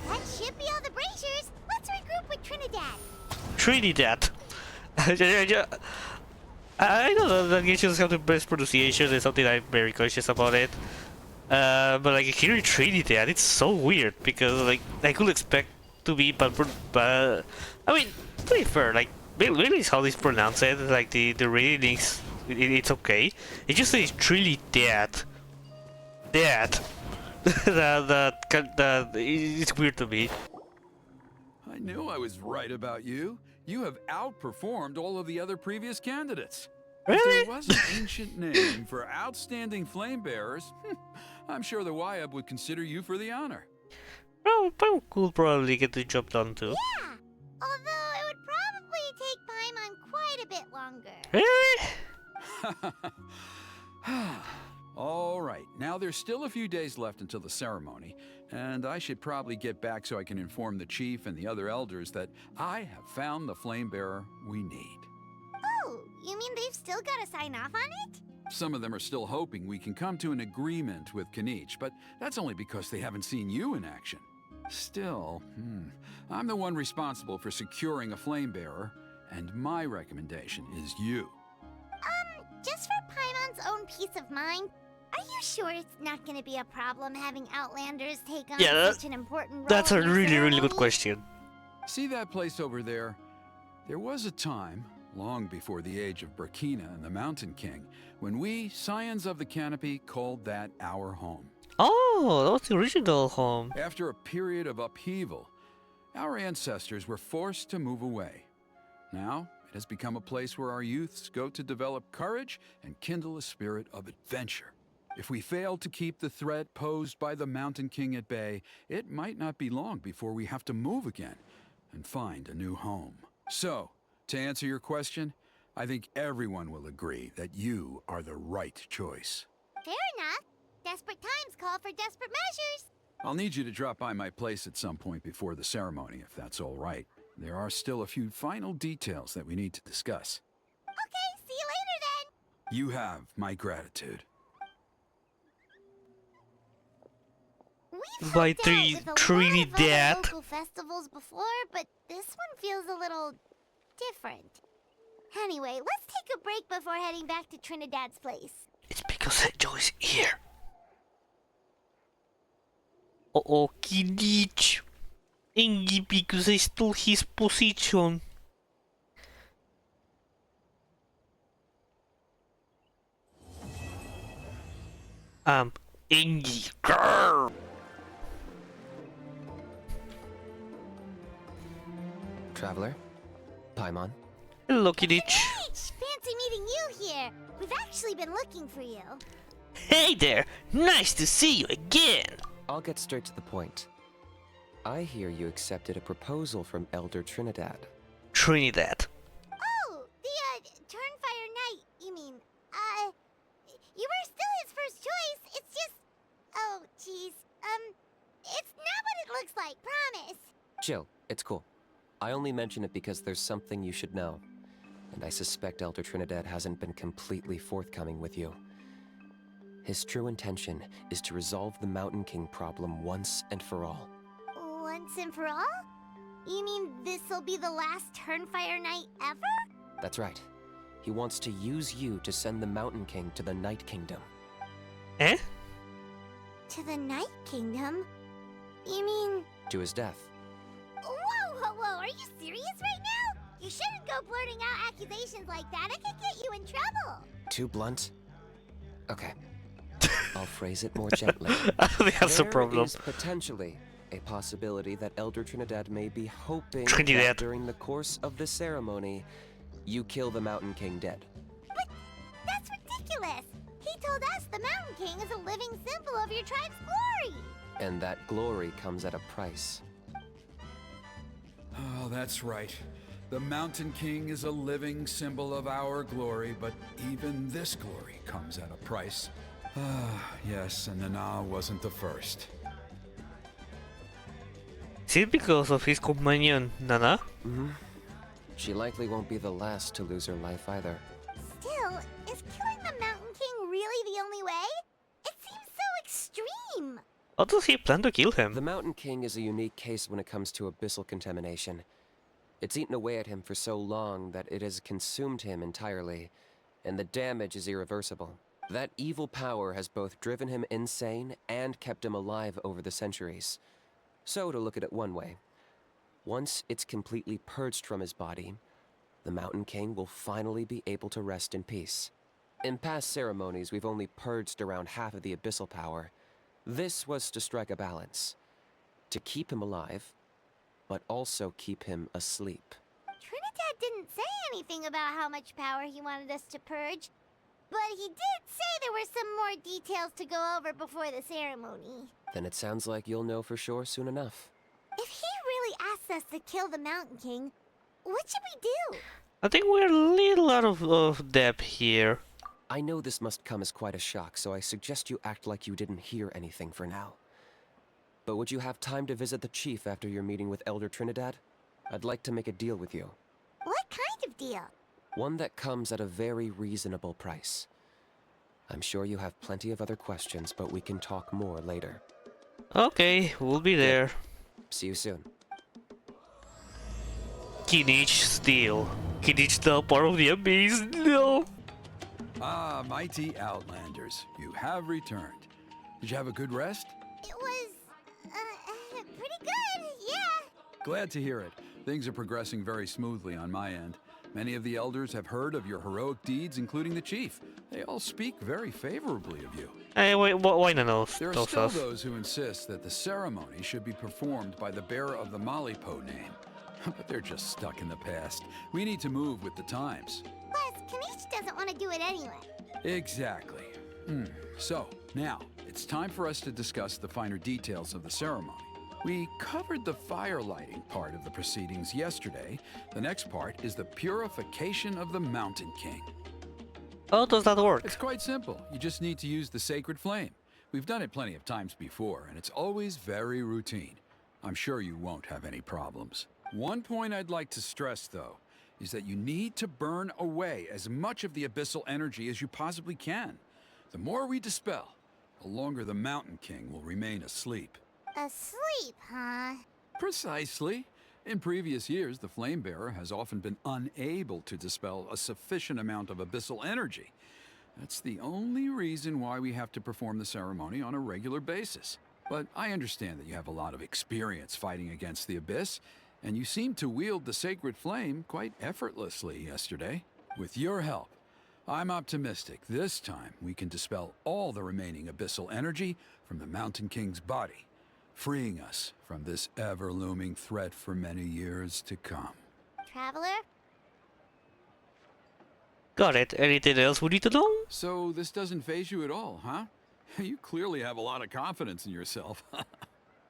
S1: That should be all the braziers. Let's regroup with Trinidad.
S2: Trinidad! I know that Genshin have the best pronunciation and something I'm very conscious about it. But like hearing Trinidad, it's so weird because like I could expect to be but I mean, to be fair, like really is how they pronounce it, like the reading is it's okay. It just says Trinidad. That it's weird to me.
S6: I knew I was right about you. You have outperformed all of the other previous candidates. If
S2: Really?
S6: there was an ancient name for outstanding flame bearers, I'm sure the Wyab would consider you for the honor.
S2: Well, I could probably get the job done too.
S1: Yeah, although it would probably take Paimon quite a bit longer longer.
S2: Really?
S6: All right, now there's still a few days left until the ceremony, and I should probably get back so I can inform the chief and the other elders that I have found the flame bearer we need.
S1: Oh, you mean they've still got to sign off on it?
S6: Some of them are still hoping we can come to an agreement with Kinich, but that's only because they haven't seen you in action. Still, I'm the one responsible for securing a flame bearer, and my recommendation is you.
S1: Just for Paimon's own peace of mind, are you sure it's not going to be a problem having Outlanders take on
S2: Yeah,
S1: such an important role
S2: That's a
S1: in your
S2: really, really good
S1: ceremony?
S2: question.
S6: See that place over there? There was a time, long before the age of Burkina and the Mountain King, when we, Scions of the Canopy, called that our home.
S2: Oh, that was the original home.
S6: After a period of upheaval, our ancestors were forced to move away. Now, it has become a place where our youths go to develop courage and kindle a spirit of adventure. If we fail to keep the threat posed by the Mountain King at bay, it might not be long before we have to move again and find a new home. So, to answer your question, I think everyone will agree that you are the right choice.
S1: Fair enough. Desperate times call for desperate measures.
S6: I'll need you to drop by my place at some point before the ceremony, if that's all right. There are still a few final details that we need to discuss.
S1: Okay, see you later then.
S6: You have my gratitude.
S1: We've
S2: By
S1: helped out with a lot of
S2: Trinidad.
S1: other local festivals before, but this one feels a little different. Anyway, let's take a break before heading back to Trinidad's place.
S2: It's because AJAW is here. Oh, Kinich. Engie because I stole his position. Engie. Grrr.
S7: Traveler? Paimon?
S2: Hello, Kinich.
S1: Kinich, fancy meeting you here. We've actually been looking for you.
S2: Hey there. Nice to see you again.
S7: I'll get straight to the point. I hear you accepted a proposal from Elder Trinidad.
S2: Trinidad.
S1: Oh, the, Turnfire Knight, you mean. You were still his first choice. It's just... Oh, jeez. It's not what it looks like, promise.
S7: Chill, it's cool. I only mention it because there's something you should know. And I suspect Elder Trinidad hasn't been completely forthcoming with you. His true intention is to resolve the Mountain King problem once and for all.
S1: Once and for all? You mean this'll be the last Turnfire Knight ever?
S7: That's right. He wants to use you to send the Mountain King to the Night Kingdom.
S2: Eh?
S1: To the Night Kingdom? You mean...
S7: To his death.
S1: Whoa, are you serious right now? You shouldn't go blurting out accusations like that. It could get you in trouble.
S7: Too blunt? Okay. I'll phrase it more gently.
S2: I don't think that's a problem.
S7: There is potentially a possibility that Elder Trinidad may be hoping
S2: Trinidad.
S7: that during the course of the ceremony, you kill the Mountain King dead.
S1: But that's ridiculous. He told us the Mountain King is a living symbol of your tribe's glory.
S7: And that glory comes at a price.
S6: Oh, that's right. The Mountain King is a living symbol of our glory, but even this glory comes at a price. Ah, yes, and Nana wasn't the first.
S2: Is it because of his companion, Nana?
S7: She likely won't be the last to lose her life either.
S1: Still, is killing the Mountain King really the only way? It seems so extreme.
S2: How does he plan to kill him?
S7: The Mountain King is a unique case when it comes to abyssal contamination. It's eaten away at him for so long that it has consumed him entirely, and the damage is irreversible. That evil power has both driven him insane and kept him alive over the centuries. So, to look at it one way, once it's completely purged from his body, the Mountain King will finally be able to rest in peace. In past ceremonies, we've only purged around half of the abyssal power. This was to strike a balance. To keep him alive, but also keep him asleep.
S1: Trinidad didn't say anything about how much power he wanted us to purge, but he did say there were some more details to go over before the ceremony.
S7: Then it sounds like you'll know for sure soon enough.
S1: If he really asks us to kill the Mountain King, what should we do?
S2: I think we're a little out of depth here.
S7: I know this must come as quite a shock, so I suggest you act like you didn't hear anything for now. But would you have time to visit the chief after your meeting with Elder Trinidad? I'd like to make a deal with you.
S1: What kind of deal?
S7: One that comes at a very reasonable price. I'm sure you have plenty of other questions, but we can talk more later.
S2: Okay, we'll be there.
S7: See you soon.
S2: Kinich still. Kinich now part of the Abyss. No.
S6: Ah, mighty Outlanders, you have returned. Did you have a good rest?
S1: It was, pretty good, yeah.
S6: Glad to hear it. Things are progressing very smoothly on my end. Many of the elders have heard of your heroic deeds, including the chief. They all speak very favorably of you.
S2: Hey, wait, why not
S6: There are
S2: those
S6: still
S2: stuff?
S6: those who insist that the ceremony should be performed by the bearer of the Malipo name. But they're just stuck in the past. We need to move with the times.
S1: Plus, Kinich doesn't want to do it anyway.
S6: Exactly. So, now, it's time for us to discuss the finer details of the ceremony. We covered the fire lighting part of the proceedings yesterday. The next part is the purification of the Mountain King.
S2: How does that work?
S6: It's quite simple. You just need to use the sacred flame. We've done it plenty of times before, and it's always very routine. I'm sure you won't have any problems. One point I'd like to stress, though, is that you need to burn away as much of the abyssal energy as you possibly can. The more we dispel, the longer the Mountain King will remain asleep.
S1: Asleep, huh?
S6: Precisely. In previous years, the Flame Bearer has often been unable to dispel a sufficient amount of abyssal energy. That's the only reason why we have to perform the ceremony on a regular basis. But I understand that you have a lot of experience fighting against the Abyss, and you seemed to wield the sacred flame quite effortlessly yesterday. With your help, I'm optimistic this time we can dispel all the remaining abyssal energy from the Mountain King's body, freeing us from this ever-looming threat for many years to come.
S1: Traveler?
S2: Got it. Anything else we need to know?
S6: So this doesn't faze you at all, huh? You clearly have a lot of confidence in yourself.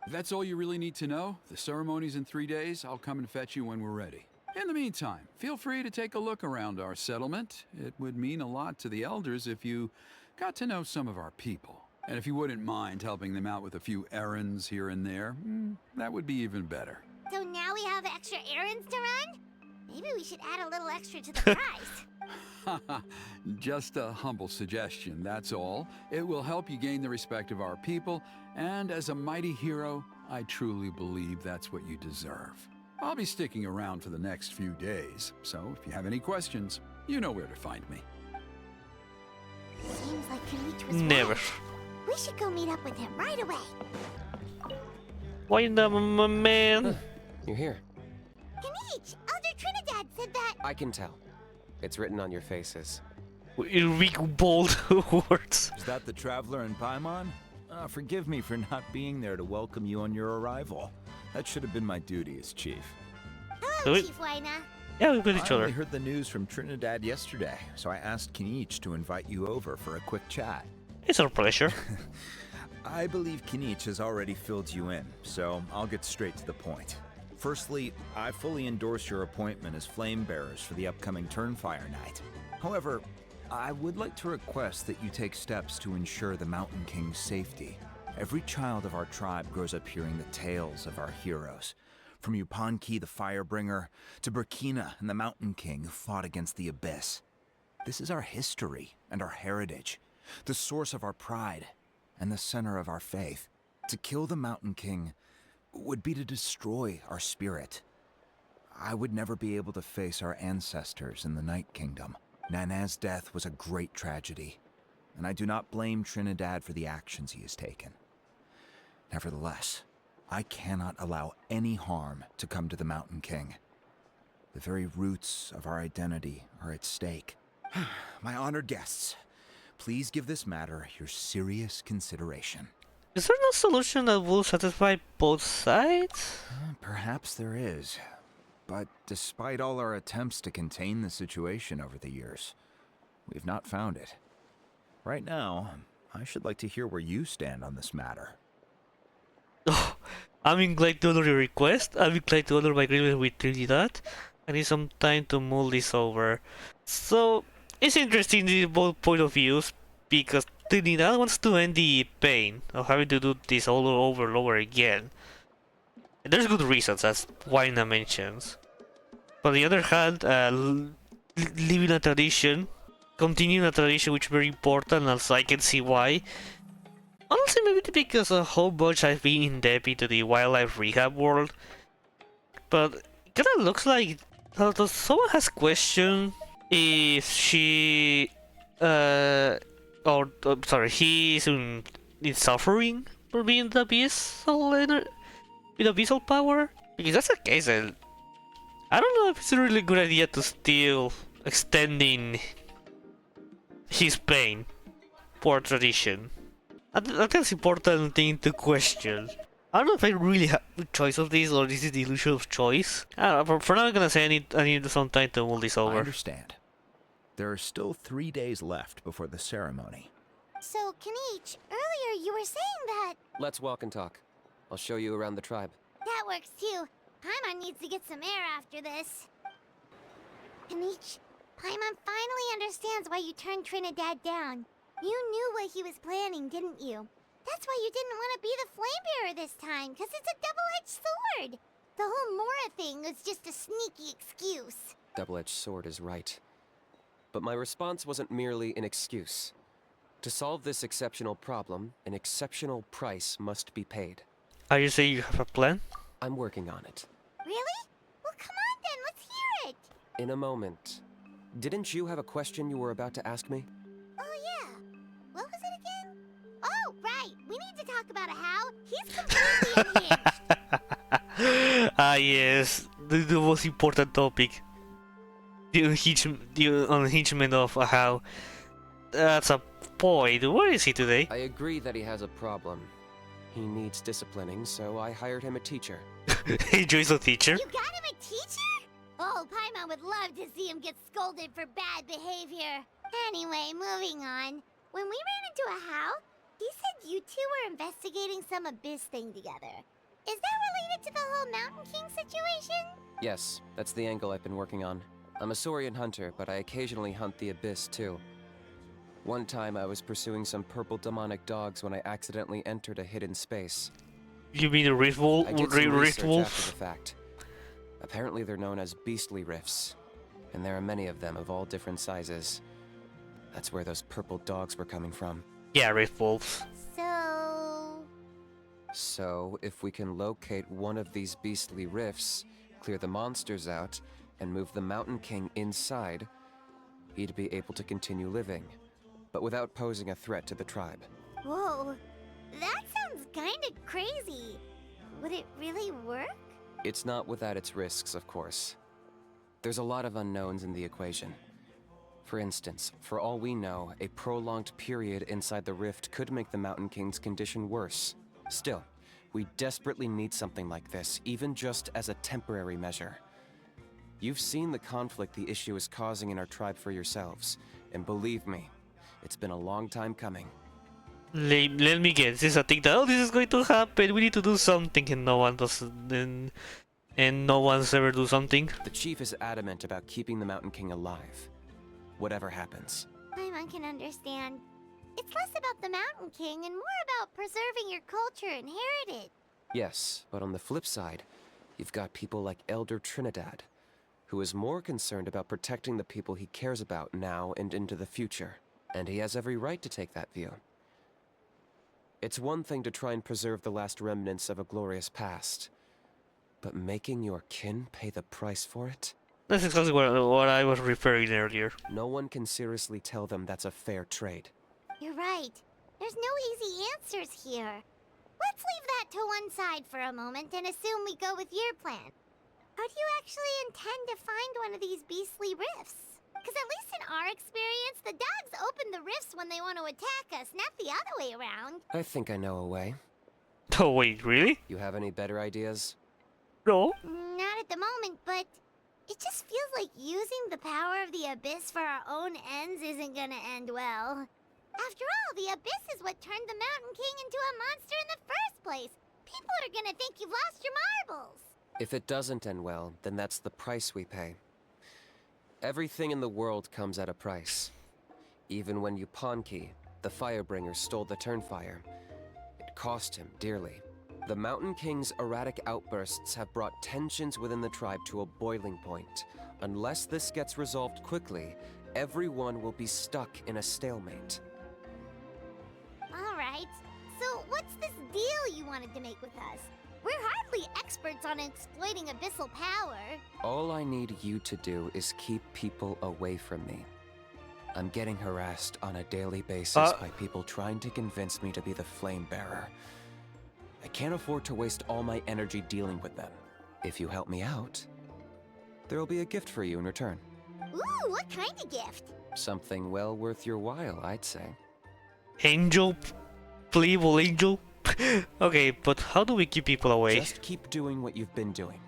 S6: If that's all you really need to know, the ceremony's in 3 days. I'll come and fetch you when we're ready. In the meantime, feel free to take a look around our settlement. It would mean a lot to the elders if you got to know some of our people. And if you wouldn't mind helping them out with a few errands here and there, that would be even better.
S1: So now we have extra errands to run? Maybe we should add a little extra to the price.
S6: Just a humble suggestion, that's all. It will help you gain the respect of our people, and as a mighty hero, I truly believe that's what you deserve. I'll be sticking around for the next few days, so if you have any questions, you know where to find me.
S1: Seems like Kinich was
S2: Never.
S1: right. We should go meet up with him right away.
S2: Why the man?
S7: You're here.
S1: Kinich, Elder Trinidad said that.
S7: I can tell. It's written on your faces.
S2: In big bold words.
S8: Is that the Traveler in Paimon? Forgive me for not being there to welcome you on your arrival. That should have been my duty as chief.
S1: Hello,
S2: Wait.
S1: Chief Waina.
S2: Yeah, we've got each
S8: I
S2: other.
S8: only heard the news from Trinidad yesterday, so I asked Kinich to invite you over for a quick chat.
S2: It's our pleasure.
S8: I believe Kinich has already filled you in, so I'll get straight to the point. Firstly, I fully endorse your appointment as flame bearers for the upcoming Turnfire Night. However, I would like to request that you take steps to ensure the Mountain King's safety. Every child of our tribe grows up hearing the tales of our heroes, from Yupanqui the Firebringer to Burkina and the Mountain King who fought against the Abyss. This is our history and our heritage, the source of our pride and the center of our faith. To kill the Mountain King would be to destroy our spirit. I would never be able to face our ancestors in the Night Kingdom. Nana's death was a great tragedy, and I do not blame Trinidad for the actions he has taken. Nevertheless, I cannot allow any harm to come to the Mountain King. The very roots of our identity are at stake. My honored guests, please give this matter your serious consideration.
S2: Is there no solution that will satisfy both sides?
S8: Perhaps there is. But despite all our attempts to contain the situation over the years, we've not found it. Right now, I should like to hear where you stand on this matter.
S2: Oh, I'm inclined to honor your request. I'm inclined to honor my agreement with Trinidad. I need some time to mull this over. So, it's interesting in both point of views, because the Nina wants to end the pain of having to do this all over and over again. And there's good reasons, as Waina mentions. On the other hand, living a tradition, continuing a tradition which is very important, also I can see why. Honestly, maybe because of how much I've been in depth into the wildlife rehab world. But it kinda looks like someone has questioned if she, sorry, he is in suffering for being the abyssal with abyssal power. Because that's the case, then I don't know if it's a really good idea to still extending his pain for tradition. I think it's an important thing to question. I don't know if I really have the choice of this, or this is the illusion of choice. I don't know, for now I'm gonna say I need some time to mull this
S8: I
S2: over.
S8: understand. There are still 3 days left before the ceremony.
S1: So, Kinich, earlier you were saying that...
S7: Let's walk and talk. I'll show you around the tribe.
S1: That works too. Paimon needs to get some air after this. Kinich, Paimon finally understands why you turned Trinidad down. You knew what he was planning, didn't you? That's why you didn't want to be the flame bearer this time, because it's a double-edged sword. The whole Mora thing was just a sneaky excuse.
S7: Double-edged sword is right. But my response wasn't merely an excuse. To solve this exceptional problem, an exceptional price must be paid.
S2: Are you saying you have a plan?
S7: I'm working on it.
S1: Really? Well, come on then, let's hear it.
S7: In a moment. Didn't you have a question you were about to ask me?
S1: Oh yeah. What was it again? Oh, right. We need to talk about how he's completely unhinged.
S2: Ah yes, the most important topic. The unhingement of how. That's a point. Where is he today?
S7: I agree that he has a problem. He needs disciplining, so I hired him a teacher.
S2: He joins a teacher.
S1: You got him a teacher? Oh, Paimon would love to see him get scolded for bad behavior. Anyway, moving on. When we ran into a how, he said you two were investigating some Abyss thing together. Is that related to the whole Mountain King situation?
S7: Yes, that's the angle I've been working on. I'm a Saurian hunter, but I occasionally hunt the Abyss too. One time I was pursuing some purple demonic dogs when I accidentally entered a hidden space.
S2: You mean the Rift Wolf?
S7: I did some
S2: Rift
S7: research
S2: Wolf?
S7: after the fact. Apparently they're known as beastly rifts, and there are many of them of all different sizes. That's where those purple dogs were coming from.
S2: Yeah, Rift Wolves.
S7: So, if we can locate one of these beastly rifts, clear the monsters out, and move the Mountain King inside, he'd be able to continue living, but without posing a threat to the tribe.
S1: Whoa, that sounds kinda crazy. Would it really work?
S7: It's not without its risks, of course. There's a lot of unknowns in the equation. For instance, for all we know, a prolonged period inside the rift could make the Mountain King's condition worse. Still, we desperately need something like this, even just as a temporary measure. You've seen the conflict the issue is causing in our tribe for yourselves, and believe me, it's been a long time coming.
S2: Let me guess. This is a thing that, oh, this is going to happen. We need to do something, and no one does. And no one's ever do something.
S7: The chief is adamant about keeping the Mountain King alive, whatever happens.
S1: Paimon can understand. It's less about the Mountain King and more about preserving your culture and heritage.
S7: Yes, but on the flip side, you've got people like Elder Trinidad, who is more concerned about protecting the people he cares about now and into the future. And he has every right to take that view. It's one thing to try and preserve the last remnants of a glorious past, but making your kin pay the price for it?
S2: That's exactly what I was referring earlier.
S7: No one can seriously tell them that's a fair trade.
S1: You're right. There's no easy answers here. Let's leave that to one side for a moment and assume we go with your plan. How do you actually intend to find one of these beastly rifts? Because at least in our experience, the dogs open the rifts when they want to attack us, not the other way around.
S7: I think I know a way.
S2: Oh wait, really?
S7: You have any better ideas?
S2: No.
S1: Not at the moment, but it just feels like using the power of the Abyss for our own ends isn't gonna end well. After all, the Abyss is what turned the Mountain King into a monster in the first place. People are gonna think you've lost your marbles.
S7: If it doesn't end well, then that's the price we pay. Everything in the world comes at a price. Even when Yupanqui, the Firebringer, stole the Turnfire, it cost him dearly. The Mountain King's erratic outbursts have brought tensions within the tribe to a boiling point. Unless this gets resolved quickly, everyone will be stuck in a stalemate.
S1: All right. So what's this deal you wanted to make with us? We're hardly experts on exploiting abyssal power.
S7: All I need you to do is keep people away from me. I'm getting harassed on a daily basis by people trying to convince me to be the Flame Bearer. I can't afford to waste all my energy dealing with them. If you help me out, there'll be a gift for you in return.
S1: Ooh, what kind of gift?
S7: Something well worth your while, I'd say.
S2: Angel? Playable angel? Okay, but how do we keep people away?
S7: Just keep doing what you've been doing.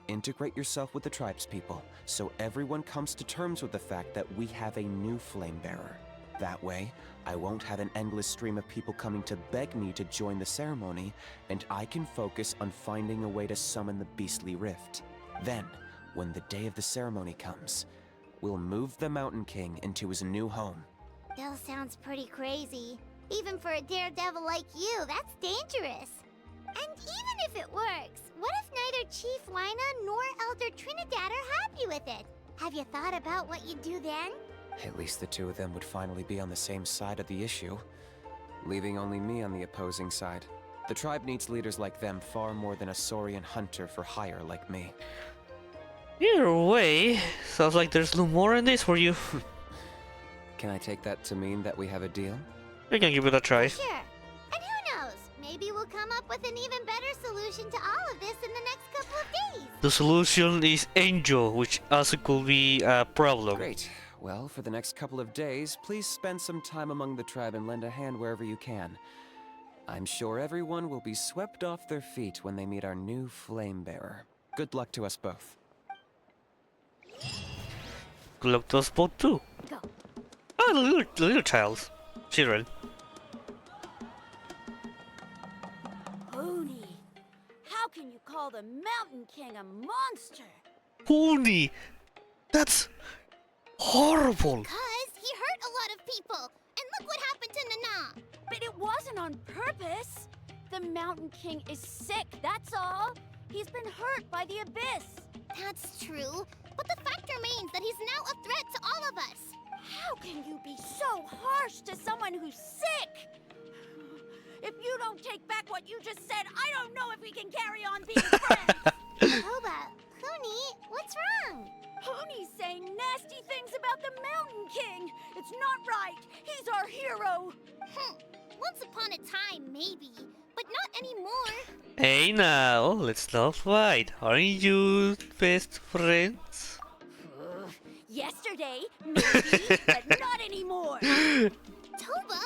S7: Integrate yourself with the tribespeople, so everyone comes to terms with the fact that we have a new Flame Bearer. That way, I won't have an endless stream of people coming to beg me to join the ceremony, and I can focus on finding a way to summon the beastly rift. Then, when the day of the ceremony comes, we'll move the Mountain King into his new home.
S1: Still sounds pretty crazy. Even for a daredevil like you, that's dangerous. And even if it works, what if neither Chief Lina nor Elder Trinidad are happy with it? Have you thought about what you'd do then?
S7: At least the two of them would finally be on the same side of the issue, leaving only me on the opposing side. The tribe needs leaders like them far more than a Saurian hunter for hire like me.
S2: Either way, sounds like there's no more in this for you.
S7: Can I take that to mean that we have a deal?
S2: We can give it a try.
S1: Sure. And who knows? Maybe we'll come up with an even better solution to all of this in the next couple of days.
S2: The solution is Angel, which also could be a problem.
S7: Great. Well, for the next couple of days, please spend some time among the tribe and lend a hand wherever you can. I'm sure everyone will be swept off their feet when they meet our new Flame Bearer. Good luck to us both.
S2: Good luck to us both too.
S3: Go.
S2: Oh, the little child. Children.
S3: Pony, how can you call the Mountain King a monster?
S2: Holy! That's horrible!
S1: Because he hurt a lot of people. And look what happened to Nana.
S3: But it wasn't on purpose. The Mountain King is sick, that's all. He's been hurt by the Abyss.
S1: That's true. But the fact remains that he's now a threat to all of us.
S3: How can you be so harsh to someone who's sick? If you don't take back what you just said, I don't know if we can carry on being friends.
S1: Toba, Kuni, what's wrong?
S3: Pony's saying nasty things about the Mountain King. It's not right. He's our hero.
S1: Once upon a time, maybe. But not anymore.
S2: Hey now, let's not fight. Aren't you best friends?
S3: Yesterday, maybe, but not anymore.
S1: Toba?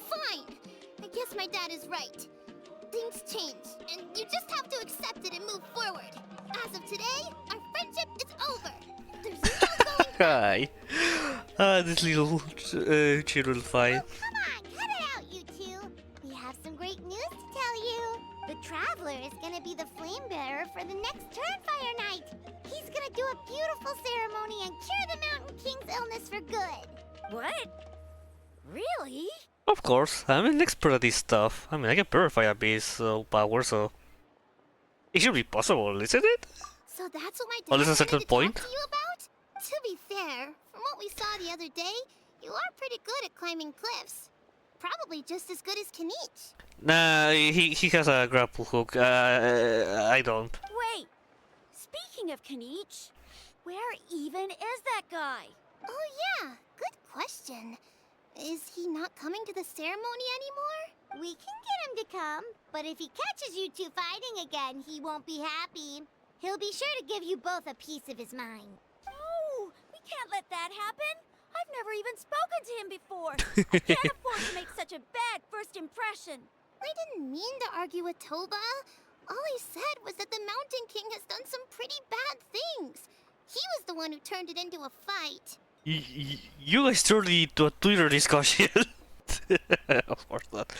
S1: Fine. I guess my dad is right. Things change, and you just have to accept it and move forward. As of today, our friendship is over. There's no going back.
S2: Hi. This little children fight.
S1: Oh, come on, cut it out, you two. We have some great news to tell you. The Traveler is gonna be the Flame Bearer for the next Turnfire night. He's gonna do a beautiful ceremony and cure the Mountain King's illness for good.
S3: What? Really?
S2: Of course, I'm an expert at this stuff. I mean, I can purify Abyss power, so it should be possible, isn't it?
S1: So that's what my dad
S2: Well, there's a
S1: wanted
S2: certain
S1: to
S2: point.
S1: talk to you about? To be fair, from what we saw the other day, you are pretty good at climbing cliffs. Probably just as good as Kinich.
S2: Nah, he has a grapple hook. I don't.
S3: Wait. Speaking of Kinich, where even is that guy?
S1: Oh yeah, good question. Is he not coming to the ceremony anymore? We can get him to come, but if he catches you two fighting again, he won't be happy. He'll be sure to give you both a piece of his mind.
S3: No, we can't let that happen. I've never even spoken to him before. I can't afford to make such a bad first impression.
S1: I didn't mean to argue with Toba. All I said was that the Mountain King has done some pretty bad things. He was the one who turned it into a fight.
S2: You guys turned it into a Twitter discussion. Of course not.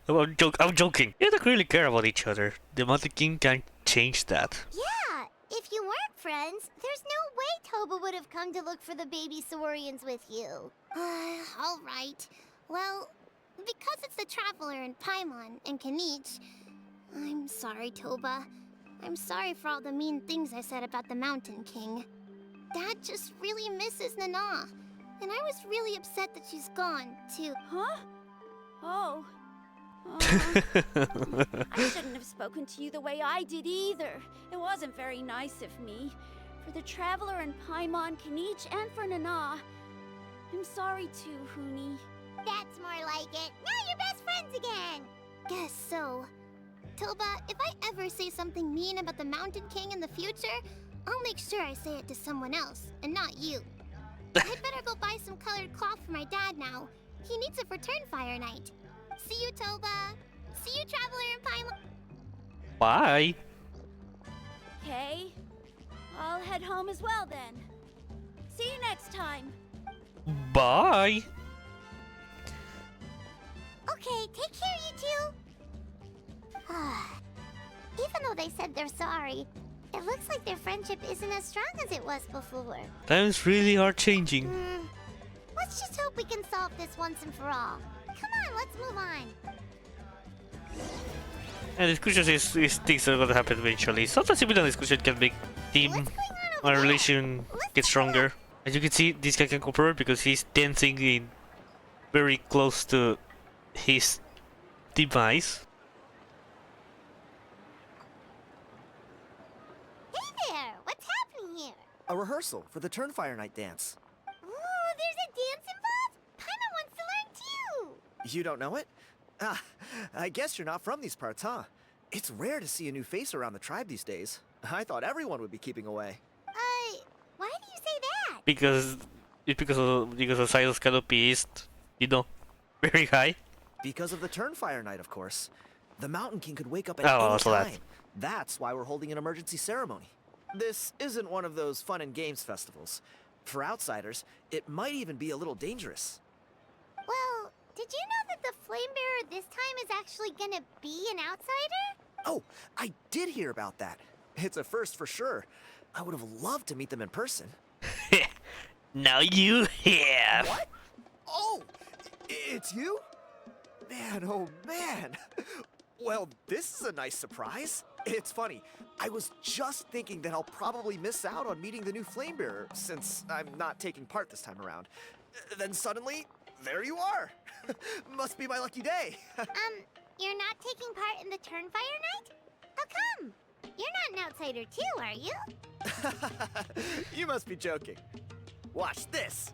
S2: I'm joking. They don't really care about each other. The Mountain King can't change that.
S1: Yeah, if you weren't friends, there's no way Toba would have come to look for the baby Saurians with you. All right. Well, because it's the Traveler and Paimon and Kinich, I'm sorry, Toba. I'm sorry for all the mean things I said about the Mountain King. Dad just really misses Nana. And I was really upset that she's gone, too.
S3: Huh? Oh. I shouldn't have spoken to you the way I did either. It wasn't very nice of me. For the Traveler and Paimon, Kinich, and for Nana. I'm sorry too, Huni.
S1: That's more like it. Now you're best friends again. Guess so. Toba, if I ever say something mean about the Mountain King in the future, I'll make sure I say it to someone else, and not you. I'd better go buy some colored cloth for my dad now. He needs it for Turnfire Night. See you, Toba. See you, Traveler and Paimon.
S2: Bye.
S3: Okay. I'll head home as well then. See you next time.
S2: Bye.
S1: Okay, take care, you two. Even though they said they're sorry, it looks like their friendship isn't as strong as it was before.
S2: Times really are changing.
S1: Let's just hope we can solve this once and for all. Come on, let's move on.
S2: And discussions is things are gonna happen eventually. Sometimes even a discussion can make team
S1: What's going on
S2: or
S1: over
S2: relation
S1: there?
S2: get stronger. As you can see, this guy can cooperate because he's dancing in very close to his demise.
S1: Hey there, what's happening here?
S9: A rehearsal for the Turnfire Night dance.
S1: Ooh, there's a dance involved? Paimon wants to learn too.
S9: You don't know it? Ah, I guess you're not from these parts, huh? It's rare to see a new face around the tribe these days. I thought everyone would be keeping away.
S1: Why do you say that?
S2: Because the size of Canopy is, you know, very high.
S9: Because of the Turnfire Night, of course. The Mountain King could wake up at
S2: Oh,
S9: any
S2: also that.
S9: time. That's why we're holding an emergency ceremony. This isn't one of those fun and games festivals. For outsiders, it might even be a little dangerous.
S1: Well, did you know that the Flame Bearer this time is actually gonna be an outsider?
S9: Oh, I did hear about that. It's a first for sure. I would have loved to meet them in person.
S2: Now you have.
S9: What? Oh, it's you? Man, oh man. Well, this is a nice surprise. It's funny, I was just thinking that I'll probably miss out on meeting the new Flamebearer since I'm not taking part this time around. Then suddenly, there you are. Must be my lucky day.
S1: You're not taking part in the Turnfire Night? How come? You're not an outsider too, are you?
S9: You must be joking. Watch this.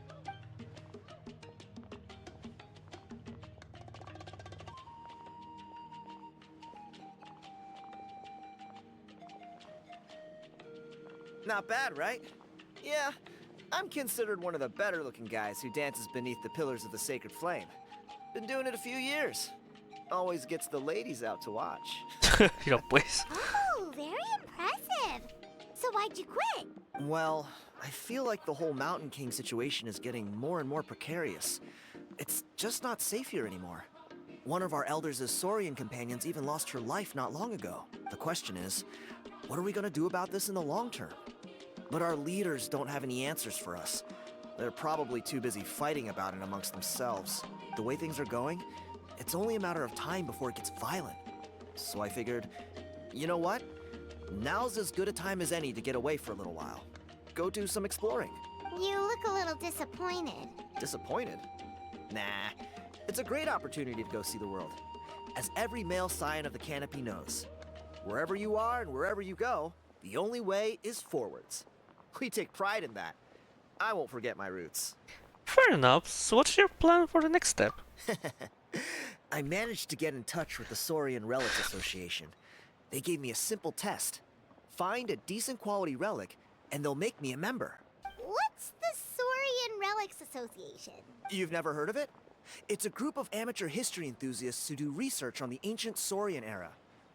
S9: Not bad, right? Yeah, I'm considered one of the better looking guys who dances beneath the pillars of the sacred flame. Been doing it a few years. Always gets the ladies out to watch.
S2: Ya pues.
S1: Oh, very impressive. So why'd you quit?
S9: Well, I feel like the whole Mountain King situation is getting more and more precarious. It's just not safe here anymore. One of our elders' Saurian companions even lost her life not long ago. The question is, what are we gonna do about this in the long term? But our leaders don't have any answers for us. They're probably too busy fighting about it amongst themselves. The way things are going, it's only a matter of time before it gets violent. So I figured, you know what? Now's as good a time as any to get away for a little while. Go do some exploring.
S1: You look a little disappointed.
S9: Disappointed? Nah, it's a great opportunity to go see the world. As every male scion of the Canopy knows, wherever you are and wherever you go, the only way is forwards. We take pride in that. I won't forget my roots.
S2: Fair enough. So what's your plan for the next step?
S9: I managed to get in touch with the Saurian Relics Association. They gave me a simple test. Find a decent quality relic, and they'll make me a member.
S1: What's the Saurian Relics Association?
S9: You've never heard of it? It's a group of amateur history enthusiasts who do research on the ancient Saurian era.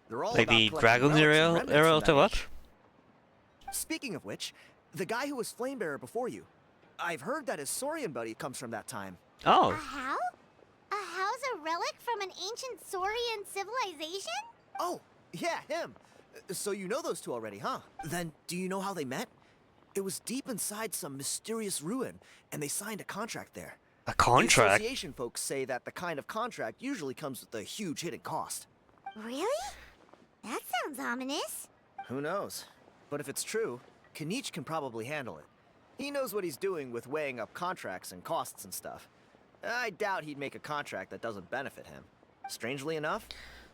S9: They're all
S2: Like
S9: about
S2: the
S9: collecting
S2: Dragon
S9: relics and
S2: era
S9: remnants
S2: of
S9: from
S2: the
S9: that
S2: what?
S9: age. Speaking of which, the guy who was Flamebearer before you, I've heard that his Saurian buddy comes from that time.
S2: Oh,
S1: How? house a relic from an ancient Saurian civilization?
S9: Oh, yeah, him. So you know those two already, huh? Then do you know how they met? It was deep inside some mysterious ruin, and they signed a contract there.
S2: A
S9: The
S2: contract?
S9: association folks say that the kind of contract usually comes with a huge hidden cost.
S1: Really? That sounds ominous.
S9: Who knows? But if it's true, Kinich can probably handle it. He knows what he's doing with weighing up contracts and costs and stuff. I doubt he'd make a contract that doesn't benefit him. Strangely enough,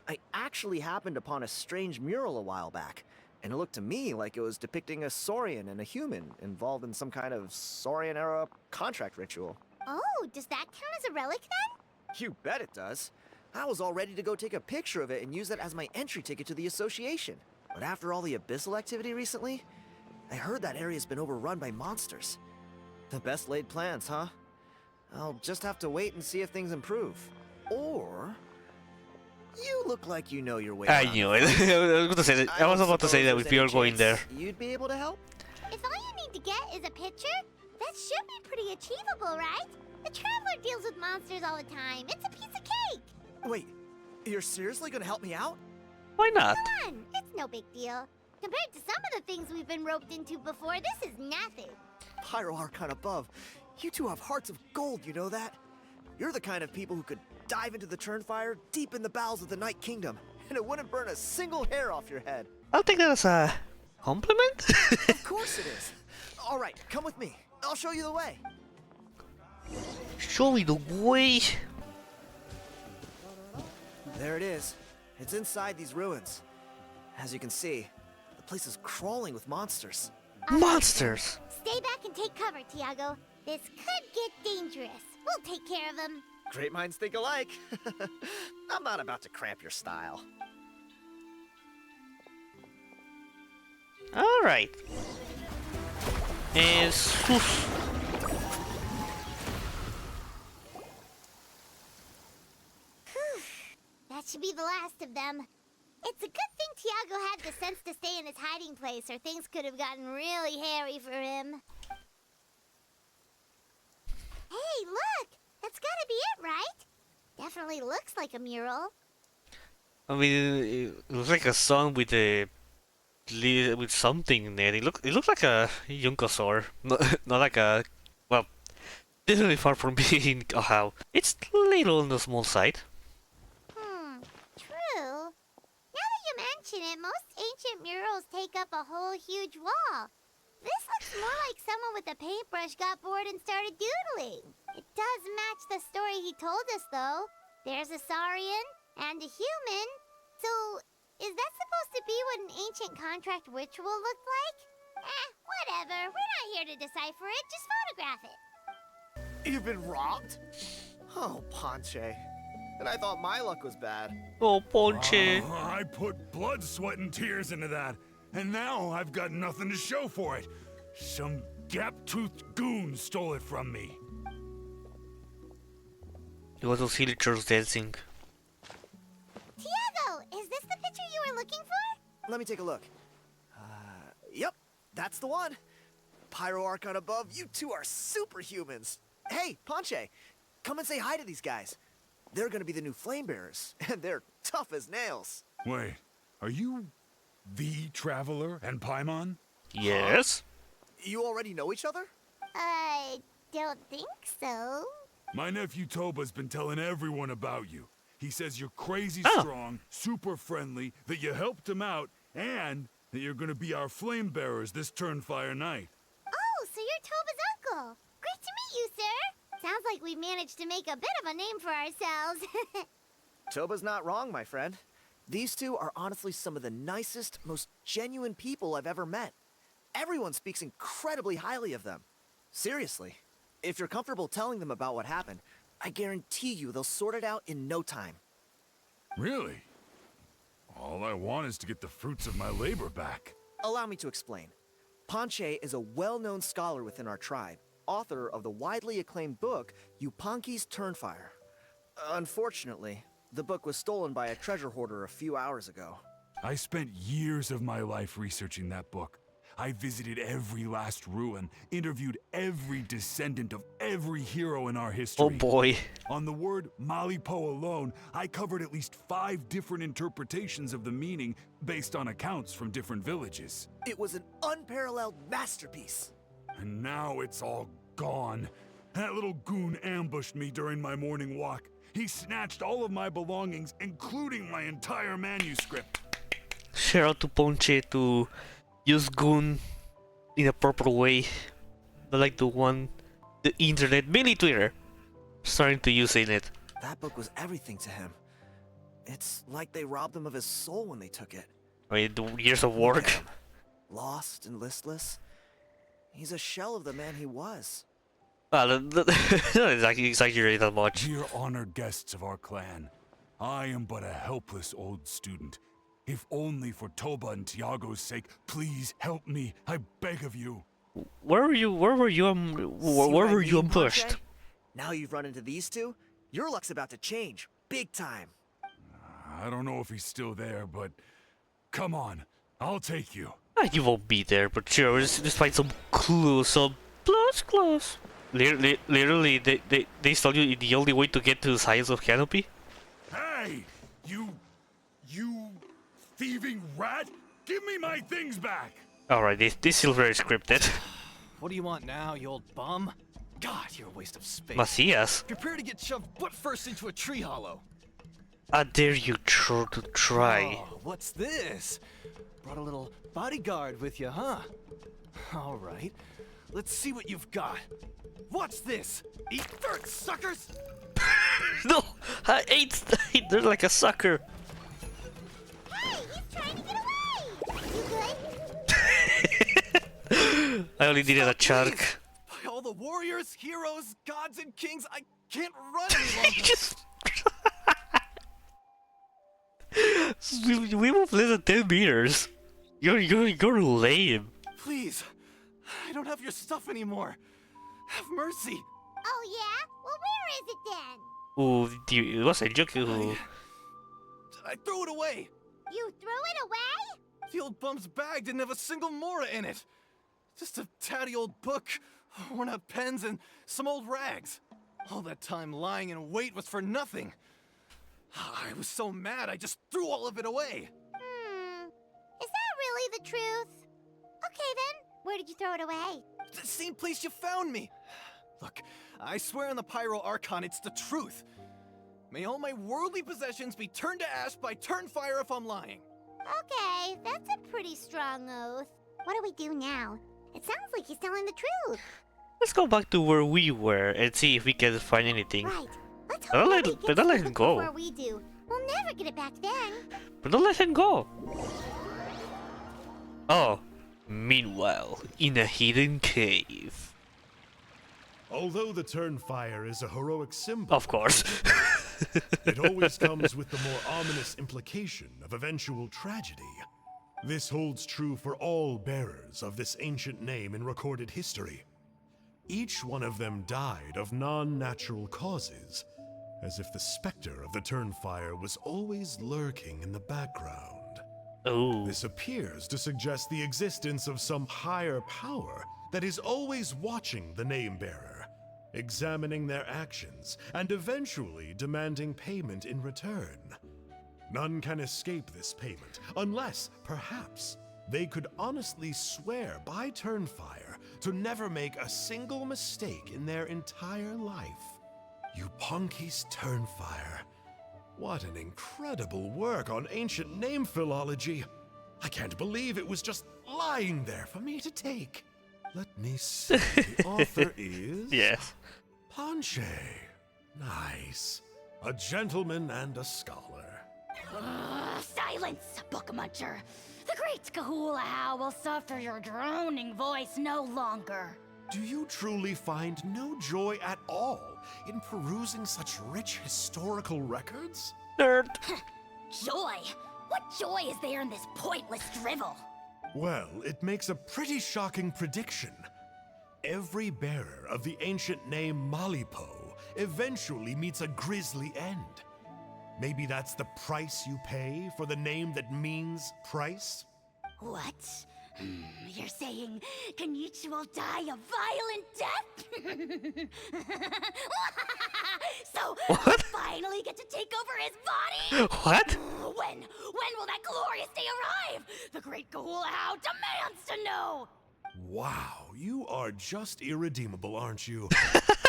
S9: I actually happened upon a strange mural a while back, and it looked to me like it was depicting a Saurian and a human involved in some kind of Saurian-era contract ritual.
S1: Oh, does that count as a relic then?
S9: You bet it does. I was all ready to go take a picture of it and use it as my entry ticket to the association. But after all the Abyssal activity recently, I heard that area's been overrun by monsters. The best laid plans, huh? I'll just have to wait and see if things improve. Or... You look like you know your way
S2: I
S9: around.
S2: knew it. I was about to say that, I was
S9: don't
S2: about to say
S9: suppose
S2: that
S9: there's
S2: if you're
S9: any
S2: going there.
S9: chance You'd be able to help?
S1: If all you need to get is a picture, that should be pretty achievable, right? The Traveler deals with monsters all the time. It's a piece of cake.
S9: Wait, you're seriously gonna help me out?
S2: Why not?
S1: Come on, it's no big deal. Compared to some of the things we've been roped into before, this is nothing.
S9: Pyro Archon above, you two have hearts of gold, you know that? You're the kind of people who could dive into the Turnfire deep in the bowels of the Night Kingdom, and it wouldn't burn a single hair off your head.
S2: I'll take that as a compliment.
S9: Of course it is. All right, come with me. I'll show you the way.
S2: Show me the way.
S9: There it is. It's inside these ruins. As you can see, the place is crawling with monsters.
S2: Monsters.
S1: Stay back and take cover, Tiago. This could get dangerous. We'll take care of them.
S9: Great minds think alike. I'm not about to cramp your style.
S2: All right. And
S1: That should be the last of them. It's a good thing Tiago had the sense to stay in his hiding place, or things could have gotten really hairy for him. Hey, look! That's gotta be it, right? Definitely looks like a mural.
S2: I mean, it looks like a song with a with something in it. It looks like a Yunkosaur, not like a, well, definitely far from being a how. It's little on the small side.
S1: True. Now that you mention it, most ancient murals take up a whole huge wall. This looks more like someone with a paintbrush got bored and started doodling. It does match the story he told us, though. There's a Saurian and a human. So, is that supposed to be what an ancient contract ritual looked like? Whatever. We're not here to decipher it. Just photograph it.
S9: You've been robbed? Oh, Ponche. And I thought my luck was bad.
S2: Oh, Ponche.
S10: I put blood, sweat, and tears into that, and now I've got nothing to show for it. Some gap-toothed goon stole it from me.
S2: It was those villagers dancing.
S1: Tiago, is this the picture you were looking for?
S9: Let me take a look. Yep, that's the one. Pyro Archon above, you two are superhumans. Hey, Ponche, come and say hi to these guys. They're gonna be the new flame bearers, and they're tough as nails.
S10: Wait, are you the Traveler and Paimon?
S2: Yes.
S9: You already know each other?
S1: I don't think so.
S10: My nephew Toba's been telling everyone about you. He says you're crazy
S2: Oh.
S10: strong, super friendly, that you helped him out, and that you're gonna be our flame bearers this Turnfire night.
S1: Oh, so you're Toba's uncle. Great to meet you, sir. Sounds like we managed to make a bit of a name for ourselves.
S9: Toba's not wrong, my friend. These two are honestly some of the nicest, most genuine people I've ever met. Everyone speaks incredibly highly of them. Seriously, if you're comfortable telling them about what happened, I guarantee you they'll sort it out in no time.
S10: Really? All I want is to get the fruits of my labor back.
S9: Allow me to explain. Ponche is a well-known scholar within our tribe, author of the widely acclaimed book, Yupanqui's Turnfire. Unfortunately, the book was stolen by a treasure hoarder a few hours ago.
S10: I spent years of my life researching that book. I visited every last ruin, interviewed every descendant of every hero in our history.
S2: Oh boy.
S10: On the word Malipo alone, I covered at least 5 different interpretations of the meaning based on accounts from different villages.
S9: It was an unparalleled masterpiece.
S10: And now it's all gone. That little goon ambushed me during my morning walk. He snatched all of my belongings, including my entire manuscript.
S2: Shout out to Ponche to use Goon in a proper way. Not like the internet, mainly Twitter, starting to use it.
S9: That book was everything to him. It's like they robbed him of his soul when they took it.
S2: I mean, the years of work.
S9: Lost and listless. He's a shell of the man he was.
S2: Well, not exactly exaggerate that much.
S10: Dear honored guests of our clan, I am but a helpless old student. If only for Toba and Tiago's sake, please help me. I beg of you.
S2: Where were you ambushed?
S9: Now you've run into these two, your luck's about to change, big time.
S10: I don't know if he's still there, but come on, I'll take you.
S2: You won't be there, but sure, just find some clues, some clues. Literally, they told you the only way to get to the Scions of Canopy?
S10: Hey! You thieving rat! Give me my things back!
S2: Alright, this still very scripted.
S11: What do you want now, you old bum? God, you're a waste of space.
S2: Macias?
S11: Prepare to get shoved butt first into a tree hollow.
S2: I dare you to try.
S11: Oh, what's this? Brought a little bodyguard with you, huh? All right, let's see what you've got. What's this? Eat dirt, suckers!
S2: No! I ate dirt like a sucker.
S1: Hey, he's trying to get away! You good?
S2: I only needed a chunk.
S11: By all the warriors, heroes, gods, and kings, I can't run any longer.
S2: Just... we moved less than 10 meters. You're lame.
S11: Please, I don't have your stuff anymore. Have mercy.
S1: Oh yeah? Well, where is it then?
S2: Ooh, it was a joke.
S11: I threw it away.
S1: You threw it away?
S11: The old bum's bag didn't have a single mora in it. Just a tatty old book, worn out pens, and some old rags. All that time lying in wait was for nothing. I was so mad, I just threw all of it away.
S1: Is that really the truth? Okay then, where did you throw it away?
S11: The same place you found me. Look, I swear on the Pyro Archon, it's the truth. May all my worldly possessions be turned to ash by Turnfire if I'm lying.
S1: Okay, that's a pretty strong oath. What do we do now? It sounds like he's telling the truth.
S2: Let's go back to where we were and see if we can find anything.
S1: Right. Let's
S2: But
S1: hope
S2: don't let
S1: nobody gets
S2: him
S1: the
S2: go.
S1: before we do. We'll never get it back then.
S2: But don't let him go. Oh. Meanwhile, in a hidden cave.
S5: Although the Turnfire is a heroic symbol,
S2: Of course.
S5: it always comes with the more ominous implication of eventual tragedy. This holds true for all bearers of this ancient name in recorded history. Each one of them died of non-natural causes, as if the specter of the Turnfire was always lurking in the background.
S2: Oh.
S5: This appears to suggest the existence of some higher power that is always watching the name-bearer, examining their actions, and eventually demanding payment in return. None can escape this payment, unless, perhaps, they could honestly swear by Turnfire to never make a single mistake in their entire life. Yuponki's Turnfire. What an incredible work on ancient name philology. I can't believe it was just lying there for me to take. Let me see. The author is...
S2: Yes.
S5: Ponche. Nice. A gentleman and a scholar.
S4: Silence, book muncher. The great Kahulahow will suffer your droning voice no longer.
S5: Do you truly find no joy at all in perusing such rich historical records?
S2: Nerd.
S4: Joy? What joy is there in this pointless drivel?
S5: Well, it makes a pretty shocking prediction. Every bearer of the ancient name Malipo eventually meets a grisly end. Maybe that's the price you pay for the name that means price?
S4: What? You're saying Kinich will die a violent death? So,
S2: What?
S4: we'll finally get to take over his body?
S2: What?
S4: When will that glorious day arrive? The great Gahul demands to know!
S5: Wow, you are just irredeemable, aren't you?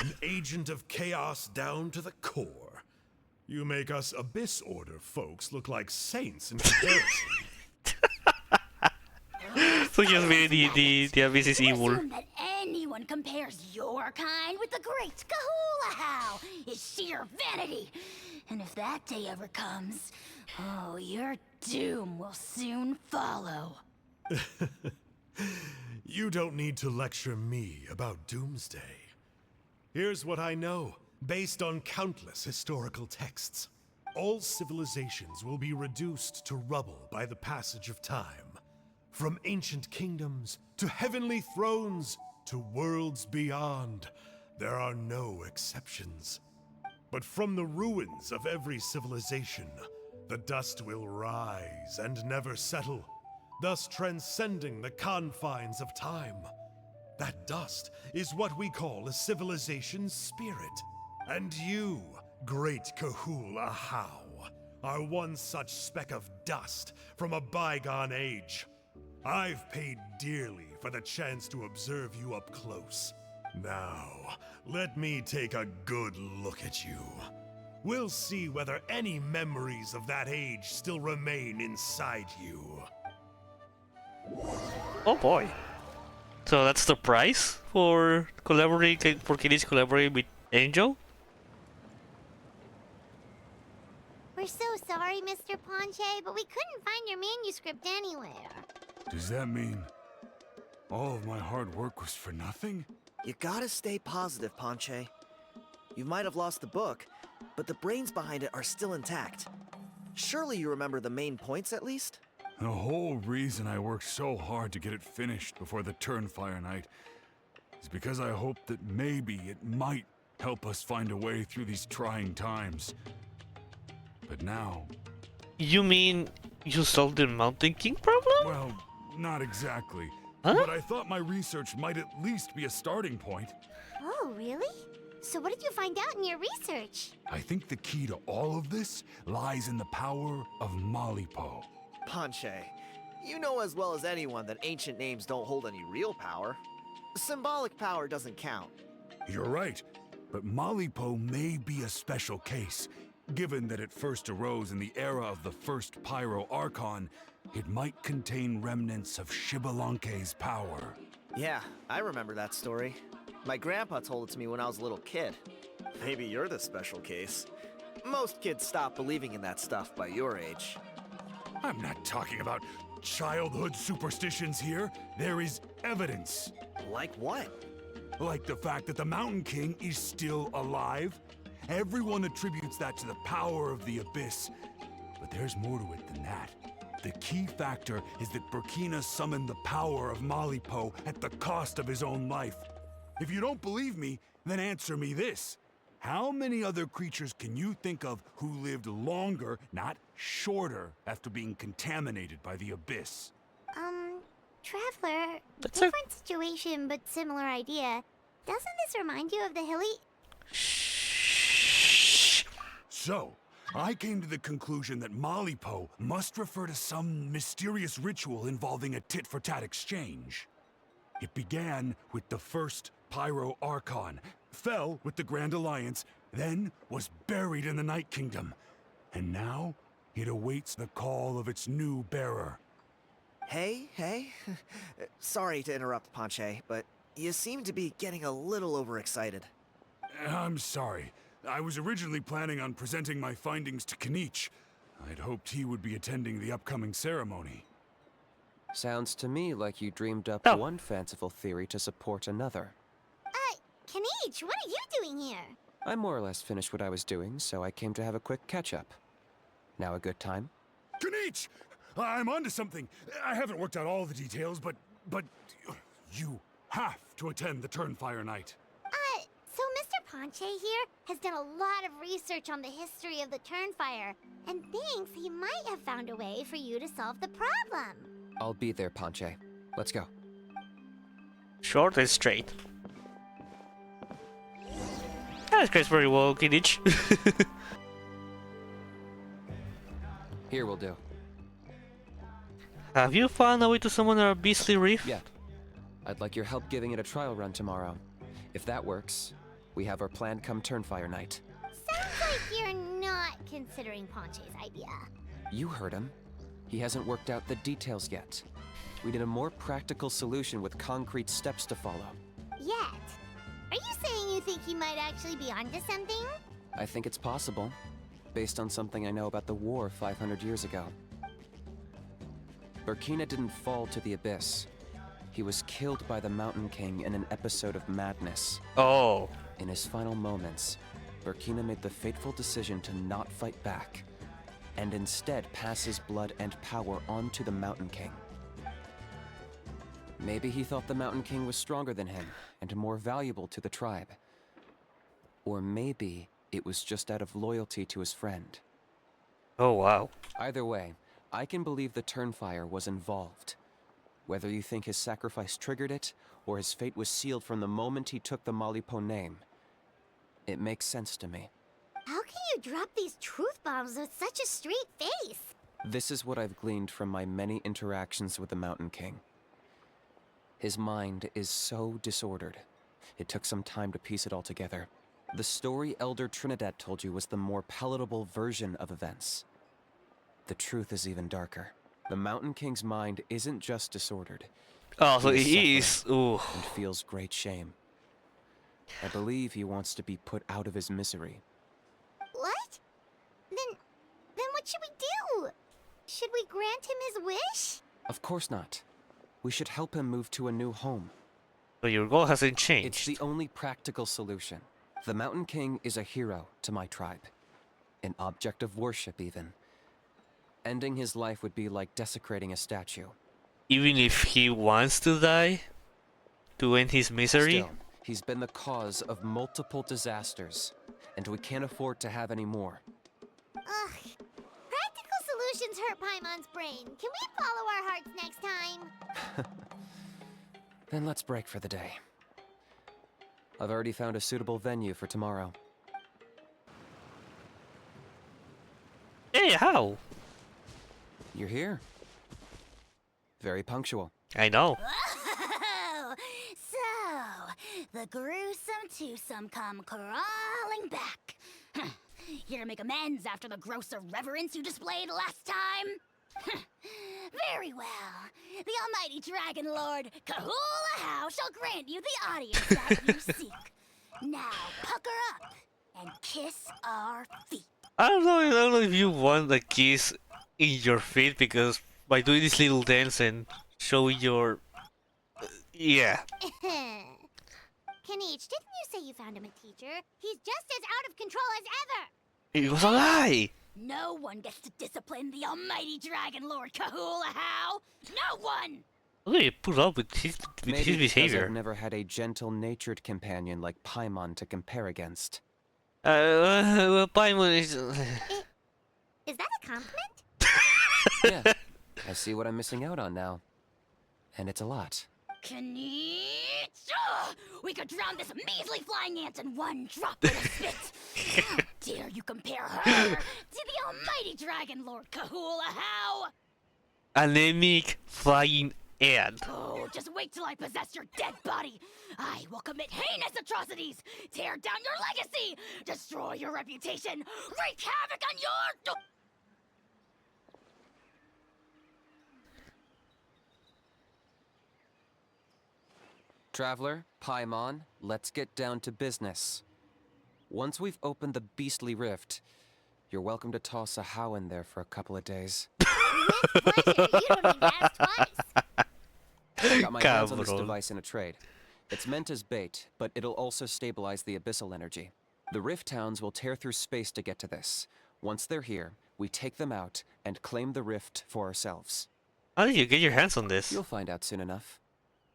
S5: An agent of chaos down to the core. You make us Abyss Order folks look like saints in comparison.
S2: So just really the Abyss is
S4: You
S2: evil.
S4: assume that anyone compares your kind with the great Gahul is sheer vanity. And if that day ever comes, oh, your doom will soon follow.
S5: You don't need to lecture me about Doomsday. Here's what I know, based on countless historical texts. All civilizations will be reduced to rubble by the passage of time. From ancient kingdoms, to heavenly thrones, to worlds beyond, there are no exceptions. But from the ruins of every civilization, the dust will rise and never settle, thus transcending the confines of time. That dust is what we call a civilization's spirit. And you, great Gahul, are one such speck of dust from a bygone age. I've paid dearly for the chance to observe you up close. Now, let me take a good look at you. We'll see whether any memories of that age still remain inside you.
S2: Oh boy. So that's the price for collaborating for Kinich collaborating with Angel?
S1: We're so sorry, Mr. Ponche, but we couldn't find your manuscript anywhere.
S10: Does that mean all of my hard work was for nothing?
S9: You gotta stay positive, Ponche. You might have lost the book, but the brains behind it are still intact. Surely you remember the main points at least?
S10: The whole reason I worked so hard to get it finished before the Turnfire Night is because I hoped that maybe it might help us find a way through these trying times. But now...
S2: You mean you solved the Mountain King problem?
S10: Well, not exactly.
S2: Huh?
S10: But I thought my research might at least be a starting point.
S1: Oh, really? So what did you find out in your research?
S10: I think the key to all of this lies in the power of Malipo.
S9: Ponche, you know as well as anyone that ancient names don't hold any real power. Symbolic power doesn't count.
S10: You're right, but Malipo may be a special case. Given that it first arose in the era of the first Pyro Archon, it might contain remnants of Shibalanke's power.
S9: Yeah, I remember that story. My grandpa told it to me when I was a little kid. Maybe you're the special case. Most kids stop believing in that stuff by your age.
S10: I'm not talking about childhood superstitions here. There is evidence.
S9: Like what?
S10: Like the fact that the Mountain King is still alive. Everyone attributes that to the power of the Abyss. But there's more to it than that. The key factor is that Burkina summoned the power of Malipo at the cost of his own life. If you don't believe me, then answer me this. How many other creatures can you think of who lived longer, not shorter, after being contaminated by the Abyss?
S1: Traveler,
S2: That's
S1: different situation but similar idea. Doesn't this remind you of the hilly...
S10: So, I came to the conclusion that Malipo must refer to some mysterious ritual involving a tit-for-tat exchange. It began with the first Pyro Archon, fell with the Grand Alliance, then was buried in the Night Kingdom. And now, it awaits the call of its new bearer.
S9: Hey. Sorry to interrupt, Ponche, but you seem to be getting a little overexcited.
S10: I'm sorry. I was originally planning on presenting my findings to Kinich. I'd hoped he would be attending the upcoming ceremony.
S7: Sounds to me like you dreamed up
S2: Oh.
S7: one fanciful theory to support another.
S1: Kinich, what are you doing here?
S7: I more or less finished what I was doing, so I came to have a quick catch-up. Now a good time?
S10: Kinich! I'm onto something. I haven't worked out all the details, but you have to attend the Turnfire Night.
S1: So Mr. Ponche here has done a lot of research on the history of the Turnfire, and thinks he might have found a way for you to solve the problem.
S7: I'll be there, Ponche. Let's go.
S2: Short and straight. That goes very well, Kinich.
S7: Here will do.
S2: Have you found a way to summon our beastly reef?
S7: Yeah. I'd like your help giving it a trial run tomorrow. If that works, we have our plan come Turnfire night.
S1: Sounds like you're not considering Ponche's idea.
S7: You heard him. He hasn't worked out the details yet. We need a more practical solution with concrete steps to follow.
S1: Yet. Are you saying you think he might actually be onto something?
S7: I think it's possible, based on something I know about the war 500 years ago. Burkina didn't fall to the Abyss. He was killed by the Mountain King in an episode of madness.
S2: Oh.
S7: In his final moments, Burkina made the fateful decision to not fight back, and instead pass his blood and power on to the Mountain King. Maybe he thought the Mountain King was stronger than him, and more valuable to the tribe. Or maybe it was just out of loyalty to his friend.
S2: Oh, wow.
S7: Either way, I can believe the Turnfire was involved. Whether you think his sacrifice triggered it, or his fate was sealed from the moment he took the Malipo name, it makes sense to me.
S1: How can you drop these truth bombs with such a straight face?
S7: This is what I've gleaned from my many interactions with the Mountain King. His mind is so disordered. It took some time to piece it all together. The story Elder Trinidad told you was the more palatable version of events. The truth is even darker. The Mountain King's mind isn't just disordered.
S2: Oh, so
S7: He
S2: he
S7: is
S2: is.
S7: suffering
S2: Ooh.
S7: and feels great shame. I believe he wants to be put out of his misery.
S1: What? Then what should we do? Should we grant him his wish?
S7: Of course not. We should help him move to a new home.
S2: So your goal hasn't
S7: It's
S2: changed.
S7: the only practical solution. The Mountain King is a hero to my tribe. An object of worship, even. Ending his life would be like desecrating a statue.
S2: Even if he wants to die? To end his misery?
S7: Still, he's been the cause of multiple disasters, and we can't afford to have any more.
S1: Ugh. Practical solutions hurt Paimon's brain. Can we follow our hearts next time?
S7: Then let's break for the day. I've already found a suitable venue for tomorrow.
S2: Hey, how?
S7: You're here. Very punctual.
S2: I know.
S4: Oh, so the gruesome twosome come crawling back. Here to make amends after the gross irreverence you displayed last time? Very well. The almighty Dragon Lord, Kahula shall grant you the audience that you seek. Now, pucker up and kiss our feet.
S2: I don't know if you want a kiss in your feet, because by doing this little dance and showing your... yeah.
S1: Kinich, didn't you say you found him a teacher? He's just as out of control as ever!
S2: It was a lie!
S4: No one gets to discipline the almighty Dragon Lord Kahula. No one!
S2: Okay, put up with his
S7: Maybe because
S2: behavior.
S7: I've never had a gentle-natured companion like Paimon to compare against.
S2: Well, Paimon is...
S1: Is that a compliment?
S7: Yeah, I see what I'm missing out on now. And it's a lot.
S4: Kinich! We could drown this measly flying ant in one drop of spit! How dare you compare her to the almighty Dragon Lord Kahula?
S2: Anemic flying ant.
S4: Oh, just wait till I possess your dead body! I will commit heinous atrocities! Tear down your legacy! Destroy your reputation! Wreak havoc on your...
S7: Traveler, Paimon, let's get down to business. Once we've opened the beastly rift, you're welcome to toss a how in there for a couple of days.
S1: With pleasure. You don't need to ask twice.
S7: Got my hands on this
S2: Cabrón.
S7: device in a trade. It's meant as bait, but it'll also stabilize the abyssal energy. The rift towns will tear through space to get to this. Once they're here, we take them out and claim the rift for ourselves.
S2: How did you get your hands on this?
S7: You'll find out soon enough.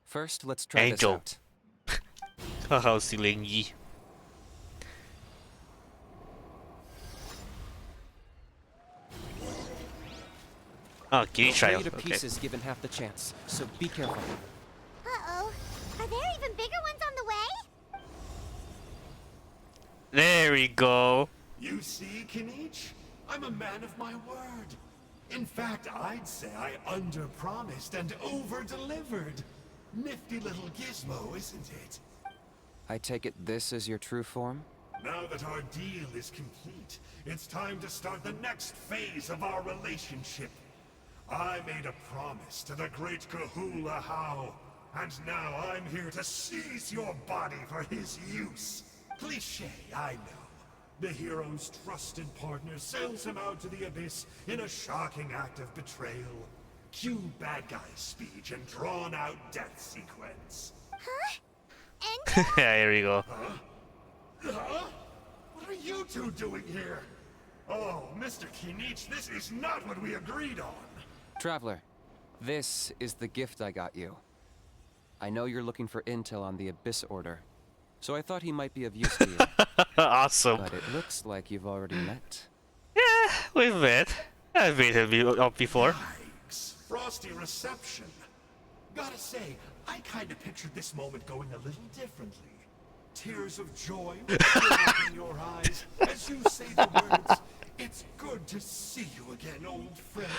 S7: First, let's try
S2: Angel.
S7: this out.
S2: Haha, silengi. Oh, Kinich
S7: They'll
S2: trial.
S7: blow you to
S2: Okay.
S7: pieces given half the chance, so be careful.
S1: Uh-oh. Are there even bigger ones on the way?
S2: There we go.
S5: You see, Kinich? I'm a man of my word. In fact, I'd say I under-promised and over-delivered. Nifty little gizmo, isn't it?
S7: I take it this is your true form?
S5: Now that our deal is complete, it's time to start the next phase of our relationship. I made a promise to the great Kahula How, and now I'm here to seize your body for his use. Cliché, I know. The hero's trusted partner sells him out to the Abyss in a shocking act of betrayal. Cue bad guy speech and drawn-out death sequence.
S1: Huh?
S2: Here we go.
S5: Huh? What are you two doing here? Oh, Mr. Kinich, this is not what we agreed on.
S7: Traveler, this is the gift I got you. I know you're looking for intel on the Abyss Order, so I thought he might be of use to you.
S2: Awesome.
S7: But it looks like you've already met.
S2: Yeah, we've met. I've met him up before.
S5: Yikes. Frosty reception. Gotta say, I kinda pictured this moment going a little differently. Tears of joy will fill up in your eyes as you say the words, "It's good to see you again, old friend."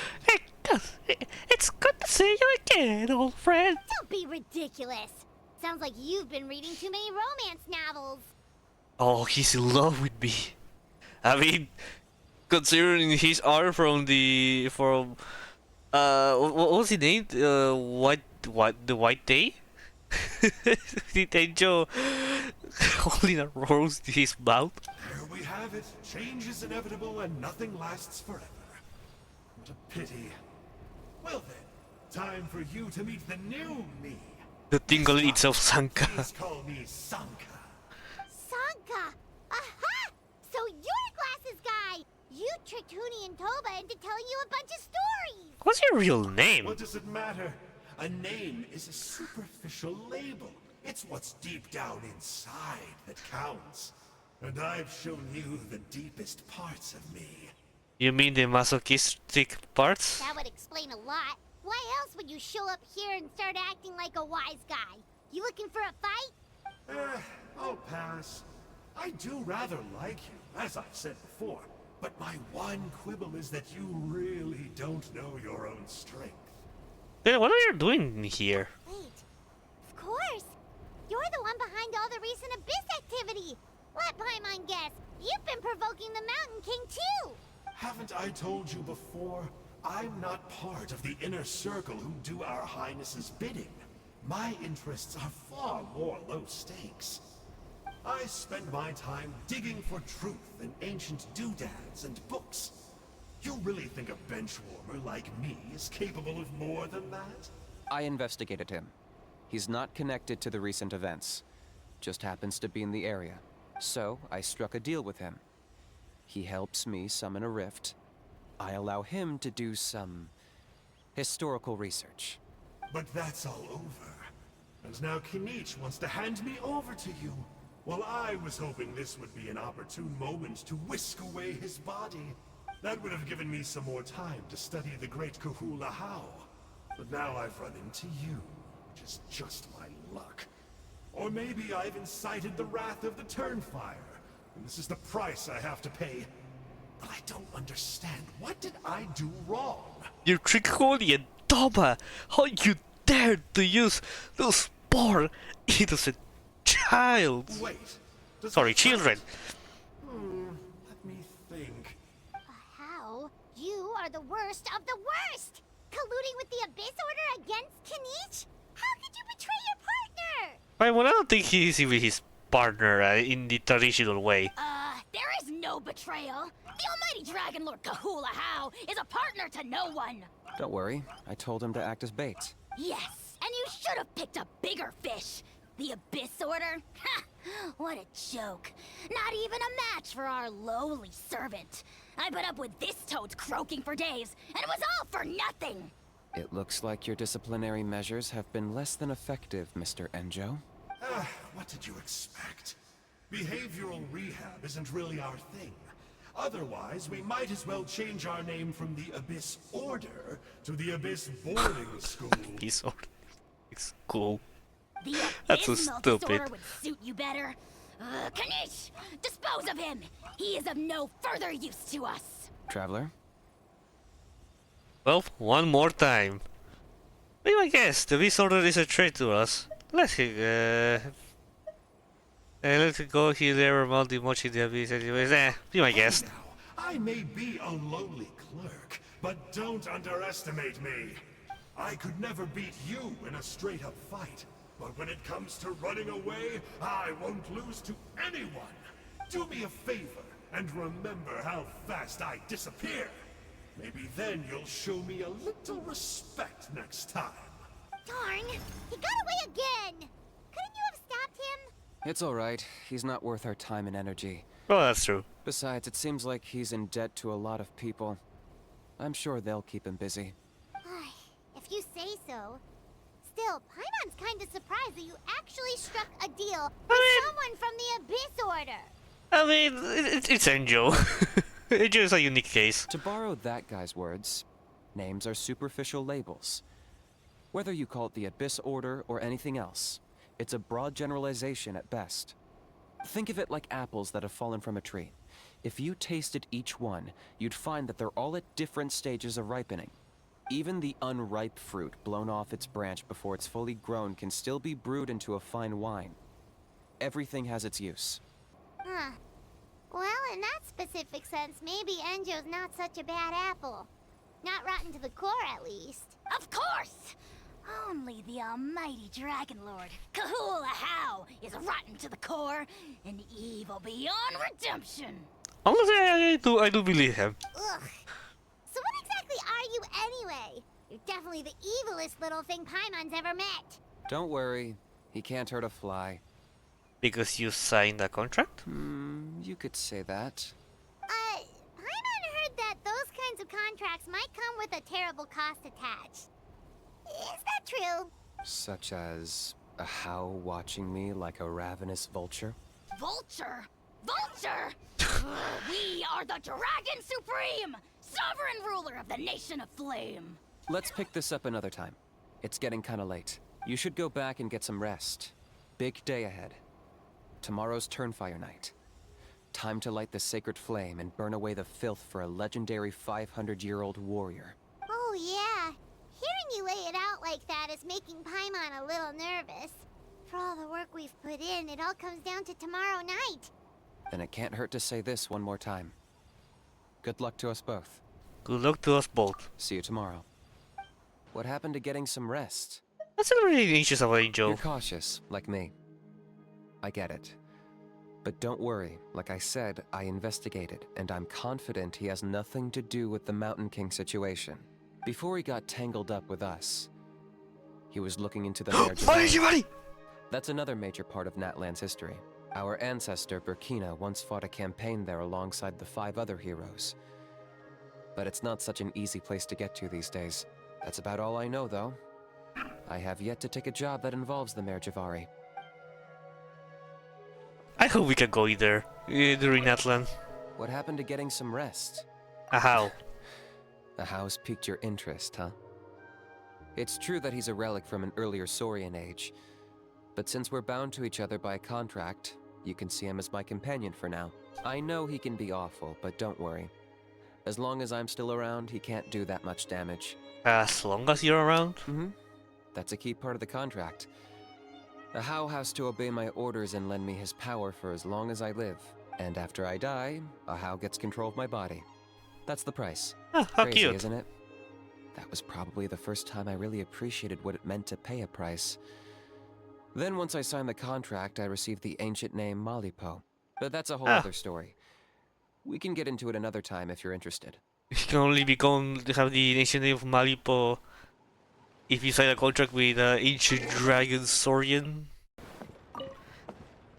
S2: It's good to see you again, old friend.
S1: Don't be ridiculous. Sounds like you've been reading too many romance novels.
S2: Oh, he's in love with me. I mean, considering his art from what was he named? The White Day? The angel holding a rose to his mouth.
S5: There we have it. Change is inevitable and nothing lasts forever. What a pity. Well then, time for you to meet the new me.
S2: The tingle itself, Sanka.
S5: Please call me Sanka.
S1: Sanka! Aha! So you're Glasses Guy! You tricked Huni and Toba into telling you a bunch of stories!
S2: What's your real name?
S5: What does it matter? A name is a superficial label. It's what's deep down inside that counts. And I've shown you the deepest parts of me.
S2: You mean the masochistic parts?
S1: That would explain a lot. Why else would you show up here and start acting like a wise guy? You looking for a fight?
S5: I'll pass. I do rather like you, as I've said before. But my one quibble is that you really don't know your own strength.
S2: Then what are you doing here?
S1: Wait. Of course. You're the one behind all the recent Abyss activity. Let Paimon guess. You've been provoking the Mountain King too.
S5: Haven't I told you before? I'm not part of the inner circle who do our Highness's bidding. My interests are far more low stakes. I spend my time digging for truth in ancient doodads and books. You really think a benchwarmer like me is capable of more than that?
S7: I investigated him. He's not connected to the recent events. Just happens to be in the area. So, I struck a deal with him. He helps me summon a rift. I allow him to do some historical research.
S5: But that's all over. And now Kinich wants to hand me over to you. Well, I was hoping this would be an opportune moment to whisk away his body. That would have given me some more time to study the great Kahula How. But now I've run into you, which is just my luck. Or maybe I've incited the wrath of the Turnfire, and this is the price I have to pay. But I don't understand. What did I do wrong?
S2: You trick Huni and Toba! How you dared to use those poor, innocent child!
S5: Wait.
S2: Sorry, children.
S5: Let me think.
S1: How? You are the worst of the worst! Colluding with the Abyss Order against Kinich? How could you betray your partner?
S2: I don't think he's even his partner in the traditional way.
S4: There is no betrayal. The almighty Dragon Lord Kahula How is a partner to no one.
S7: Don't worry, I told him to act as bait.
S4: Yes, and you should have picked a bigger fish. The Abyss Order? Ha! What a joke. Not even a match for our lowly servant. I put up with this toad croaking for days, and it was all for nothing.
S7: It looks like your disciplinary measures have been less than effective, Mr. AJAW.
S5: What did you expect? Behavioral rehab isn't really our thing. Otherwise, we might as well change our name from the Abyss Order to the Abyss Boarding School.
S2: He's all... It's cool.
S4: The
S2: That's so
S4: Abyss Milk
S2: stupid.
S4: Disorder would suit you better. Kinich! Dispose of him! He is of no further use to us!
S7: Traveler?
S2: Well, one more time. Be my guest, the Abyss Order is a threat to us. Let's go here, there, multi much in the Abyss anyways. Be my guest.
S5: Now, I may be a lowly clerk, but don't underestimate me. I could never beat you in a straight-up fight, but when it comes to running away, I won't lose to anyone. Do me a favor and remember how fast I disappear. Maybe then you'll show me a little respect next time.
S1: Darn! He got away again! Couldn't you have stopped him?
S7: It's alright. He's not worth our time and energy.
S2: Well, that's true.
S7: Besides, it seems like he's in debt to a lot of people. I'm sure they'll keep him busy.
S1: If you say so. Still, Paimon's kinda surprised that you actually struck a deal with someone from the Abyss Order.
S2: I mean, it's Angel. Angel is a unique case.
S7: To borrow that guy's words, names are superficial labels. Whether you call it the Abyss Order or anything else, it's a broad generalization at best. Think of it like apples that have fallen from a tree. If you tasted each one, you'd find that they're all at different stages of ripening. Even the unripe fruit blown off its branch before it's fully grown can still be brewed into a fine wine. Everything has its use.
S1: Huh. Well, in that specific sense, maybe Enjo's not such a bad apple. Not rotten to the core, at least.
S4: Of course! Only the almighty Dragon Lord, Kahul Ahau, is rotten to the core and evil beyond redemption.
S2: Honestly, I do believe him.
S1: Ugh. So what exactly are you anyway? You're definitely the evilest little thing Paimon's ever met.
S7: Don't worry, he can't hurt a fly.
S2: Because you signed a contract?
S7: You could say that.
S1: Paimon heard that those kinds of contracts might come with a terrible cost attached. Is that true?
S7: Such as a how watching me like a ravenous vulture?
S4: Vulture? Vulture! We are the Dragon Supreme! Sovereign ruler of the Nation of Flame!
S7: Let's pick this up another time. It's getting kinda late. You should go back and get some rest. Big day ahead. Tomorrow's Turnfire Night. Time to light the sacred flame and burn away the filth for a legendary 500-year-old warrior.
S1: Oh yeah. Hearing you lay it out like that is making Paimon a little nervous. For all the work we've put in, it all comes down to tomorrow night.
S7: Then it can't hurt to say this one more time. Good luck to us both.
S2: Good luck to us both.
S7: See you tomorrow. What happened to getting some rest?
S2: That's a really anxious about Angel.
S7: You're cautious, like me. I get it. But don't worry, like I said, I investigated, and I'm confident he has nothing to do with the Mountain King situation. Before he got tangled up with us, he was looking into the marriage of... That's another major part of Natlan's history. Our ancestor, Burkina, once fought a campaign there alongside the 5 other heroes. But it's not such an easy place to get to these days. That's about all I know, though. I have yet to take a job that involves the Merjavari.
S2: I hope we can go either during Natlan.
S7: What happened to getting some rest?
S2: How?
S7: The house piqued your interest, huh? It's true that he's a relic from an earlier Saurian age, but since we're bound to each other by contract, you can see him as my companion for now. I know he can be awful, but don't worry. As long as I'm still around, he can't do that much damage.
S2: As long as you're around?
S7: That's a key part of the contract. The How has to obey my orders and lend me his power for as long as I live. And after I die, a How gets control of my body. That's the price.
S2: Ah, how
S7: Crazy,
S2: cute.
S7: isn't it? That was probably the first time I really appreciated what it meant to pay a price. Then once I signed the contract, I received the ancient name Malipo. But that's a whole other story. We can get into it another time if you're interested.
S2: You can only have the ancient name of Malipo if you sign a contract with ancient dragon Saurian.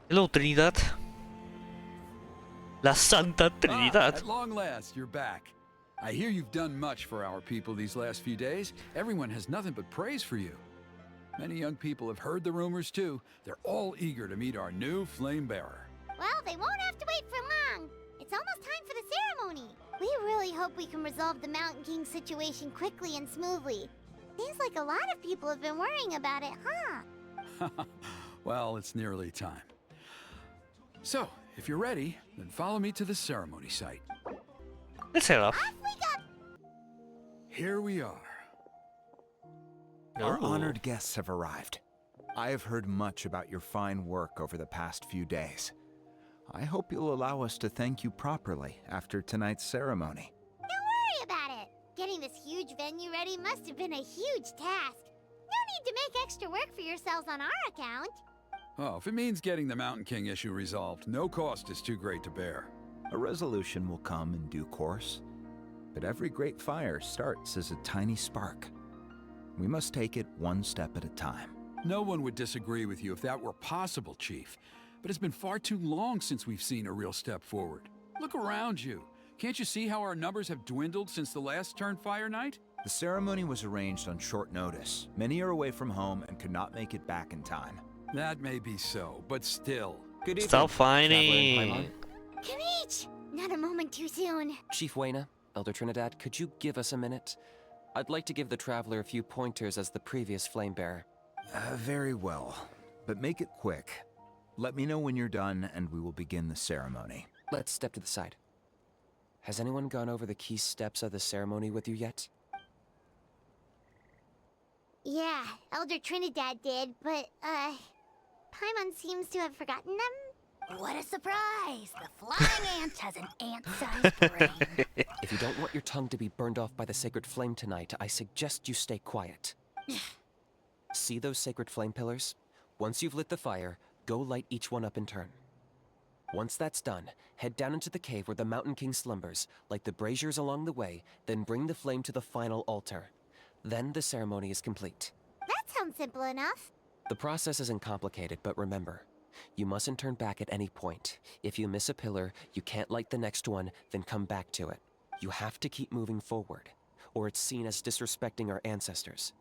S2: Hello, Trinidad. La Santa Trinidad.
S6: At long last, you're back. I hear you've done much for our people these last few days. Everyone has nothing but praise for you. Many young people have heard the rumors too. They're all eager to meet our new flame bearer.
S1: Well, they won't have to wait for long. It's it's almost time for the ceremony. We really hope we can resolve the Mountain King situation quickly and smoothly. Seems like a lot of people have been worrying about it, huh?
S6: Well, it's nearly time. So, if you're ready, then follow me to the ceremony site.
S2: Let's head off.
S1: Off we go!
S6: Here we are.
S8: Our
S2: Ooh.
S8: honored guests have arrived. I have heard much about your fine work over the past few days. I hope you'll allow us to thank you properly after tonight's ceremony.
S1: Don't worry about it. Getting this huge venue ready must have been a huge task. No need to make extra work for yourselves on our account.
S6: Oh, if it means getting the Mountain King issue resolved, no cost is too great to bear.
S8: A resolution will come in due course, but every great fire starts as a tiny spark. We must take it one step at a time.
S6: No one would disagree with you if that were possible, Chief. But it's been far too long since we've seen a real step forward. Look around you. Can't you see how our numbers have dwindled since the last Turnfire night?
S8: The ceremony was arranged on short notice. Many are away from home and could not make it back in time.
S6: That may be so, but still.
S7: Good evening,
S2: Stop
S7: Traveler and
S2: fighting.
S7: Paimon.
S1: Kinich! Not a moment too soon.
S7: Chief Wayna, Elder Trinidad, could you give us a minute? I'd like to give the Traveler a few pointers as the previous Flamebearer.
S8: Very well, but make it quick. Let me know when you're done and we will begin the ceremony.
S7: Let's step to the side. Has anyone gone over the key steps of the ceremony with you yet?
S1: Yeah, Elder Trinidad did, but, Paimon seems to have forgotten them.
S4: What a surprise! The flying ant has an ant-sized brain.
S7: If you don't want your tongue to be burned off by the sacred flame tonight, I suggest you stay quiet. See those sacred flame pillars? Once you've lit the fire, go light each one up in turn. Once that's done, head down into the cave where the Mountain King slumbers, light the braziers along the way, then bring the flame to the final altar. Then the ceremony is complete.
S1: That sounds simple enough.
S7: The process isn't complicated, but remember, you mustn't turn back at any point. If you miss a pillar, you can't light the next one, then come back to it. You have to keep moving forward, or it's seen as disrespecting our ancestors.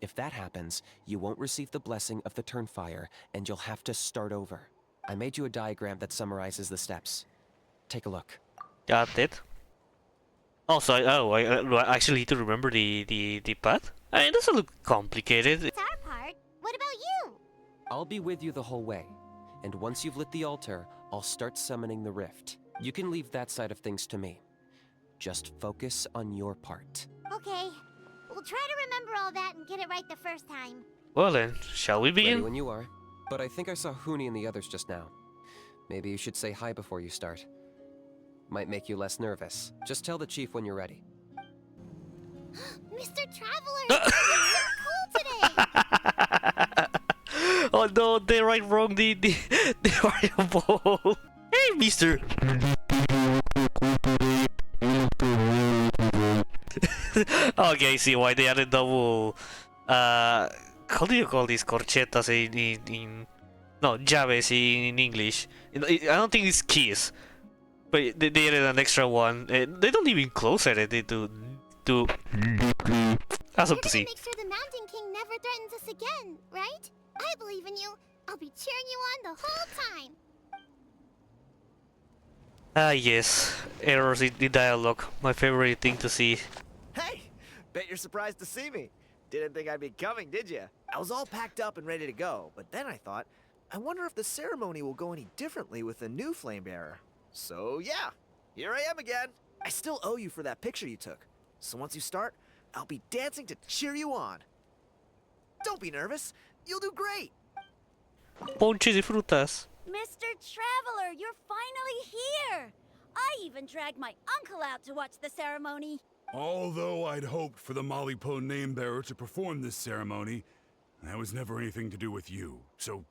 S7: If that happens, you won't receive the blessing of the Turnfire, and you'll have to start over. I made you a diagram that summarizes the steps. Take a look.
S2: Got it. Also, I actually need to remember the path. I mean, it doesn't look complicated.
S1: It's our part. What about you?
S7: I'll be with you the whole way, and once you've lit the altar, I'll start summoning the rift. You can leave that side of things to me. Just focus on your part.
S1: Okay. We'll try to remember all that and get it right the first time.
S2: Well then, shall we
S7: Ready
S2: begin?
S7: when you are. But I think I saw Huni and the others just now. Maybe you should say hi before you start. Might make you less nervous. Just tell the chief when you're ready.
S1: Mr. Traveler! You're so cool today!
S2: Oh no, they write wrong the variable. Hey, Mister. Okay, I see why they added double. How do you call these corchetas in no, llaves in English? I don't think it's keys, but they added an extra one. They don't even close at it. They do. Awesome to see.
S1: Make sure the Mountain King never threatens us again, right? I believe in you. I'll be cheering you on the whole time.
S2: Ah yes, errors in the dialogue. My favorite thing to see.
S9: Hey! Bet you're surprised to see me. Didn't think I'd be coming, did you? I was all packed up and ready to go, but then I thought, I wonder if the ceremony will go any differently with the new Flamebearer. So yeah, here I am again. I still owe you for that picture you took. So once you start, I'll be dancing to cheer you on. Don't be nervous. You'll do great.
S2: Ponche de frutas.
S3: Mr. Traveler, you're finally here! I even dragged my uncle out to watch the ceremony.
S10: Although I'd hoped for the Malipo Namebearer to perform this ceremony, that was never anything to do with you. So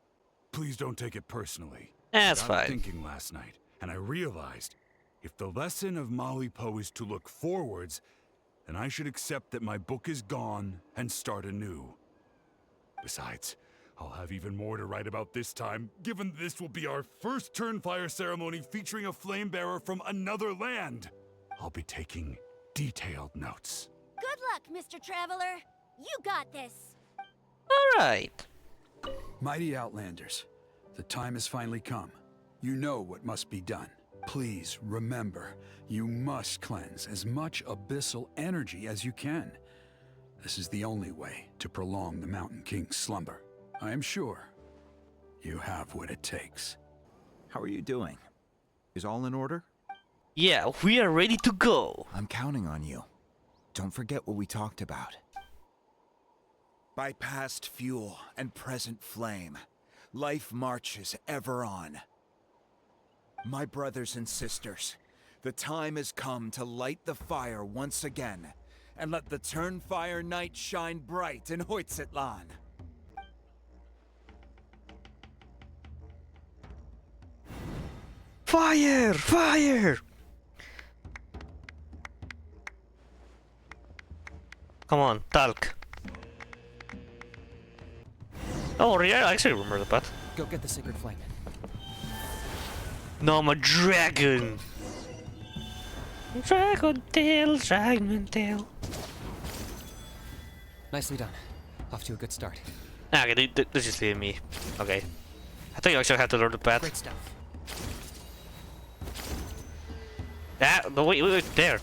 S10: please don't take it personally.
S2: That's
S10: I
S2: fine.
S10: was thinking last night, and I realized if the lesson of Malipo is to look forwards, then I should accept that my book is gone and start anew. Besides, I'll have even more to write about this time, given this will be our first Turnfire ceremony featuring a Flamebearer from another land. I'll be taking detailed notes.
S3: Good luck, Mr. Traveler. You got this.
S2: Alright.
S6: Mighty Outlanders, the time has finally come. You know what must be done. Please remember, you must cleanse as much abyssal energy as you can. This is the only way to prolong the Mountain King's slumber. I am sure you have what it takes.
S8: How are you doing? Is all in order?
S2: Yeah, we are ready to go.
S8: I'm counting on you. Don't forget what we talked about. By past fuel and present flame, life marches ever on. My brothers and sisters, the time has come to light the fire once again, and let the Turnfire night shine bright in Hoytzitlan.
S2: Fire! Fire! Come on, talk. Oh, yeah, I actually remember the path.
S7: Go get the sacred flame.
S2: No, I'm a dragon! Dragon tail.
S7: Nicely done. Off to a good start.
S2: Ah, okay, this just leave me. Okay. I think I actually have to learn the path.
S7: Great stuff.
S2: Ah, no, wait, there.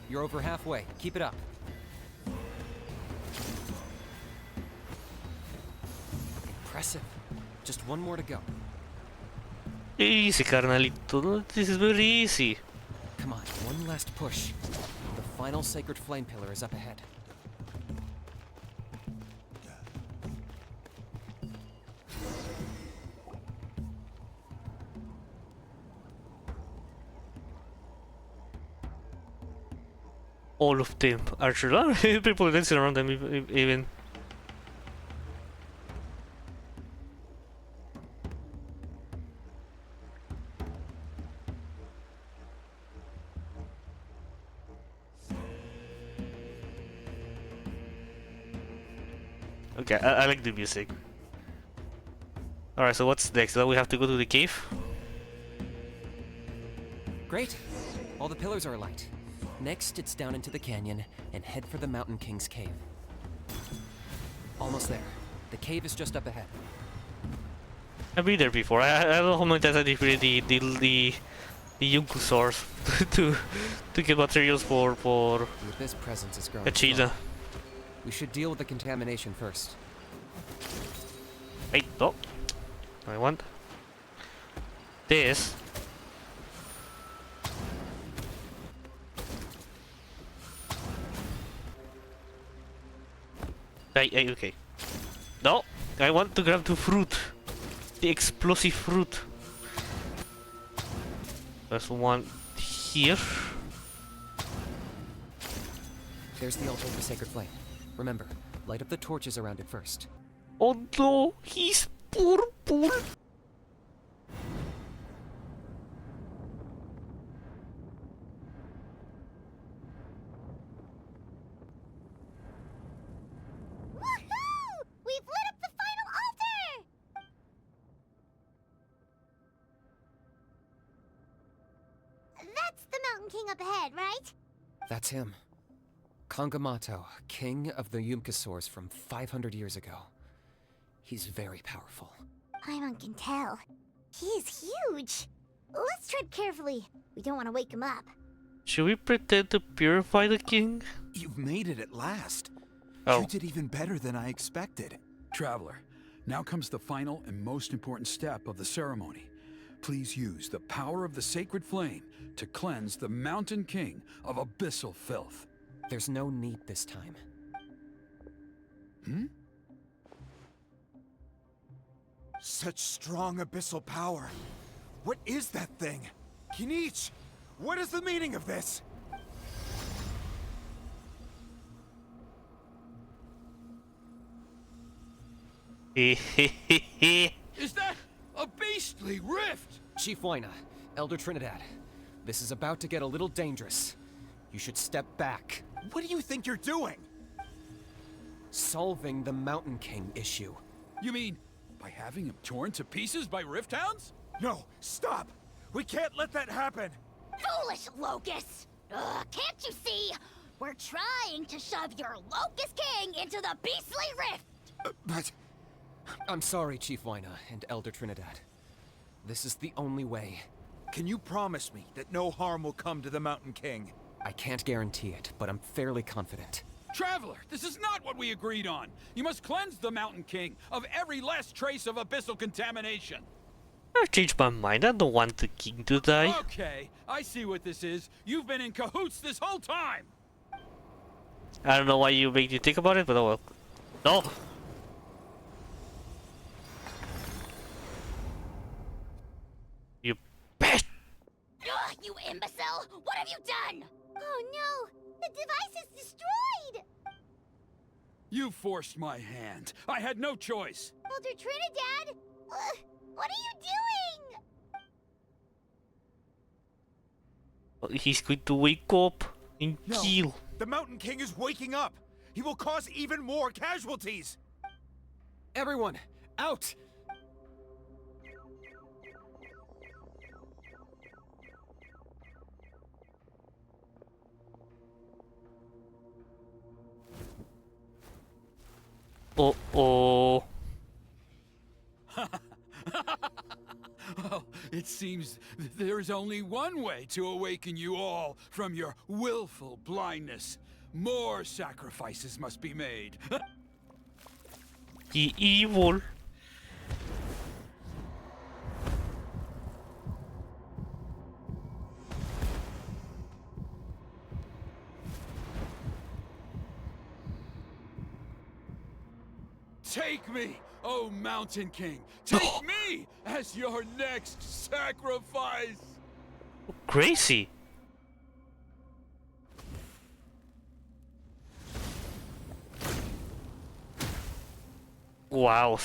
S7: You're over halfway. Keep it up. Impressive. Just one more to go.
S2: Easy, carnalito. This is very easy.
S7: Come on, one last push. The final sacred flame pillar is up ahead.
S2: All of them are sure. People dancing around them even. Okay, I like the music. Alright, so what's next? Now we have to go to the cave?
S7: Great. All the pillars are alight. Next, it's down into the canyon and head for the Mountain King's cave. Almost there. The cave is just up ahead.
S2: I've been there before. I don't know how many times I defeated the Yunkusaurs to get materials for
S7: The Abyss presence is growing.
S2: Achida.
S7: We should deal with the contamination first.
S2: Wait, no. I want this. Okay. No, I want to grab the fruit. The explosive fruit. There's one here.
S7: There's the altar of the sacred flame. Remember, light up the torches around it first.
S2: Oh no, he's purple.
S1: Woohoo! We've lit up the final altar! That's the Mountain King up ahead, right?
S7: That's him. Kangamato, king of the Yumkasaurs from 500 years ago. He's very powerful.
S1: Paimon can tell. He is huge. Let's tread carefully. We don't want to wake him up.
S2: Should we pretend to purify the king?
S8: You've made it at last.
S2: Oh.
S8: You did even better than I expected.
S6: Traveler, now comes the final and most important step of the ceremony. Please use the power of the sacred flame to cleanse the Mountain King of abyssal filth.
S7: There's no need this time.
S6: Hmm?
S8: Such strong abyssal power. What is that thing? Kinich, what is the meaning of this?
S10: Is that a beastly rift?
S7: Chief Waina, Elder Trinidad, this is about to get a little dangerous. You should step back.
S8: What do you think you're doing?
S7: Solving the Mountain King issue.
S6: You mean by having him torn to pieces by rift hounds?
S8: No, stop! We can't let that happen!
S4: Foolish Locust! Ugh, can't you see? We're trying to shove your Locust King into the beastly rift!
S8: But...
S7: I'm sorry, Chief Waina and Elder Trinidad. This is the only way.
S6: Can you promise me that no harm will come to the Mountain King?
S7: I can't guarantee it, but I'm fairly confident.
S6: Traveler, this is not what we agreed on. You must cleanse the Mountain King of every last trace of abyssal contamination.
S2: I've changed my mind. I don't want the king to die.
S6: Okay, I see what this is. You've been in cahoots this whole time.
S2: I don't know why you make me think about it, but oh well. No! You bitch!
S4: Ugh, you imbecile! What have you done?
S1: Oh no! The device is destroyed!
S6: You forced my hand. I had no choice.
S1: Elder Trinidad! What are you doing?
S2: He's going to wake up and
S6: No.
S2: kill.
S6: The Mountain King is waking up. He will cause even more casualties.
S7: Everyone, out!
S2: Uh-oh.
S6: Well, it seems there is only one way to awaken you all from your willful blindness. More sacrifices must be made.
S2: The evil.
S6: Take me, oh Mountain King! Take me as your next sacrifice!
S2: Crazy. Wow.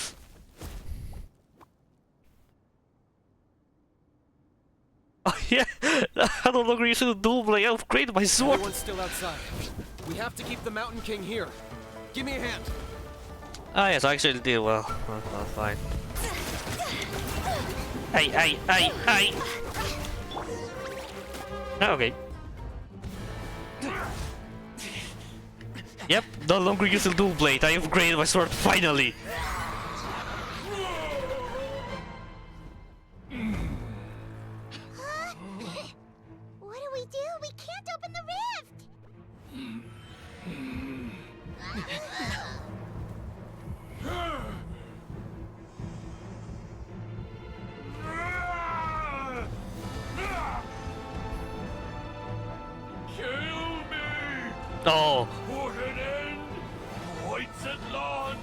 S2: Oh yeah, I no longer use the dual blade. I upgraded my sword.
S7: Everyone's still outside. We have to keep the Mountain King here. Give me a hand.
S2: Ah yes, I actually did well. Fine. Hey. Okay. Yep, no longer use the dual blade. I upgraded my sword finally.
S1: What do we do? We can't open the rift!
S2: Oh.
S10: Put an end to White's at launch.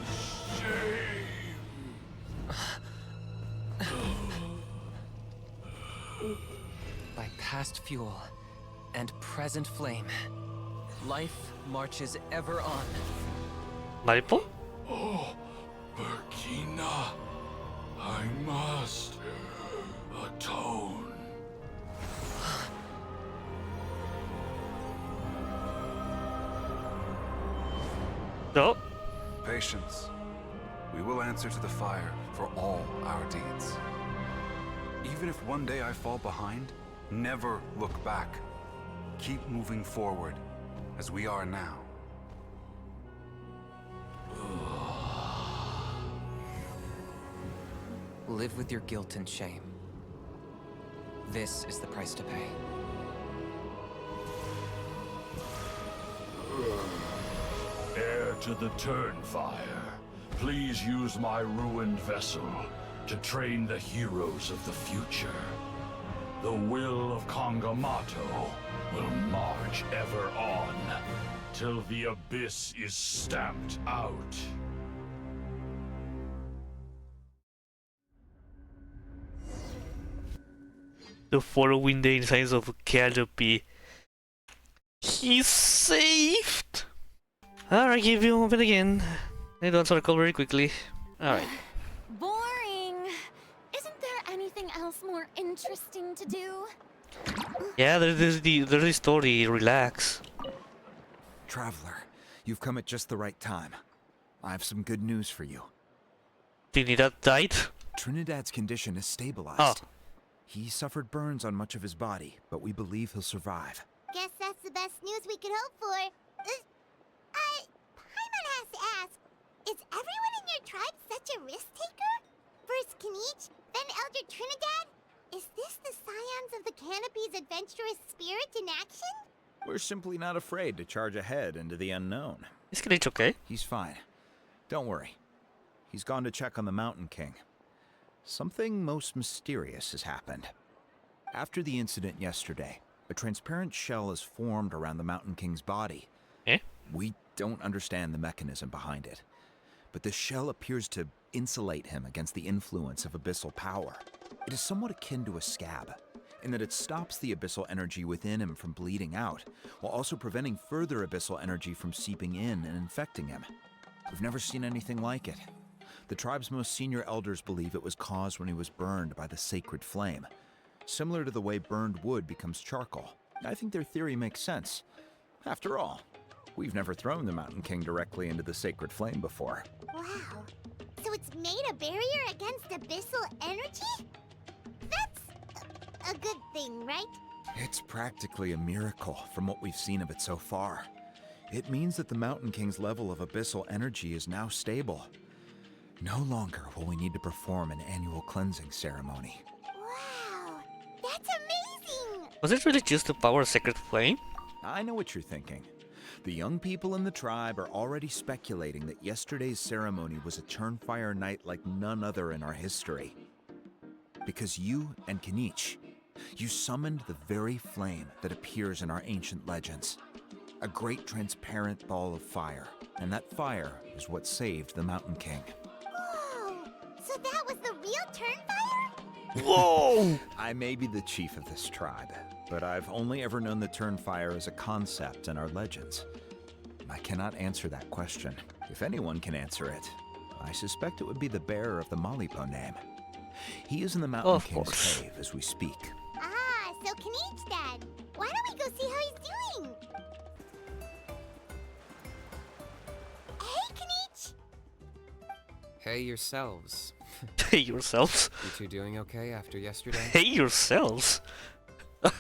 S7: By past fuel and present flame, life marches ever on.
S2: Maripo?
S10: Oh, Burkina, I must atone.
S2: No.
S12: Patience. We will answer to the fire for all our deeds. Even if one day I fall behind, never look back. Keep moving forward, as we are now.
S7: Live with your guilt and shame. This is the price to pay.
S10: Heir to the Turnfire, please use my ruined vessel to train the heroes of the future. The will of Kangamato will march ever on, till the Abyss is stamped out.
S2: The following day in signs of Canopy. He's saved! Alright, give you a moment again. I don't circle very quickly. Alright.
S3: Boring. Isn't there anything else more interesting to do?
S2: Yeah, there's the story. Relax.
S8: Traveler, you've come at just the right time. I have some good news for you.
S2: Trinidad died?
S8: Trinidad's condition is stabilized.
S2: Oh.
S8: He suffered burns on much of his body, but we believe he'll survive.
S1: Guess that's the best news we could hope for. Paimon has to ask, is everyone in your tribe such a risk taker? First Kinich, then Elder Trinidad? Is this the Scions of the Canopy's adventurous spirit in action?
S8: We're simply not afraid to charge ahead into the unknown.
S2: Is Kinich okay?
S8: He's fine. Don't worry. He's gone to check on the Mountain King. Something most mysterious has happened. After the incident yesterday, a transparent shell is formed around the Mountain King's body.
S2: Eh?
S8: We don't understand the mechanism behind it, but the shell appears to insulate him against the influence of abyssal power. It is somewhat akin to a scab, in that it stops the abyssal energy within him from bleeding out, while also preventing further abyssal energy from seeping in and infecting him. We've never seen anything like it. The tribe's most senior elders believe it was caused when he was burned by the sacred flame, similar to the way burned wood becomes charcoal. I think their theory makes sense. After all, we've never thrown the Mountain King directly into the sacred flame before.
S1: Wow. So it's made a barrier against abyssal energy? That's a good thing, right?
S8: It's practically a miracle from what we've seen of it so far. It means that the Mountain King's level of abyssal energy is now stable. No longer will we need to perform an annual cleansing ceremony.
S1: Wow, that's amazing!
S2: Was it really just the power of Sacred Flame?
S8: I know what you're thinking. The young people in the tribe are already speculating that yesterday's ceremony was a Turnfire night like none other in our history. Because you and Kinich, you summoned the very flame that appears in our ancient legends. A great transparent ball of fire, and that fire is what saved the Mountain King.
S1: Whoa, so that was the real Turnfire?
S2: Whoa!
S8: I may be the chief of this tribe, but I've only ever known the Turnfire as a concept in our legends. I cannot answer that question. If anyone can answer it, I suspect it would be the bearer of the Malipo name. He is in the Mountain King's cave as we speak.
S1: Ah, so Kinich then. Why don't we go see how he's doing? Hey, Kinich!
S7: Hey yourselves.
S2: Hey yourselves.
S7: You two doing okay after yesterday?
S2: Hey yourselves.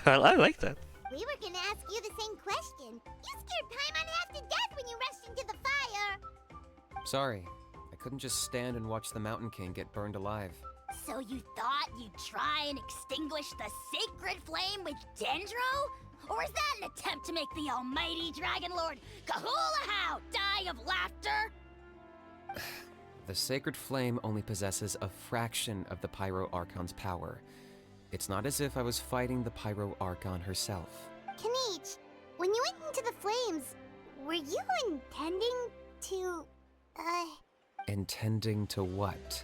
S2: I like that.
S1: We were gonna ask you the same question. You scared Paimon half to death when you rushed into the fire.
S7: Sorry, I couldn't just stand and watch the Mountain King get burned alive.
S4: So you thought you'd try and extinguish the sacred flame with Dendro? Or is that an attempt to make the almighty Dragon Lord Kahulahow die of laughter?
S7: The sacred flame only possesses a fraction of the Pyro Archon's power. It's not as if I was fighting the Pyro Archon herself.
S1: Kinich, when you went into the flames, were you intending to,
S7: Intending to what?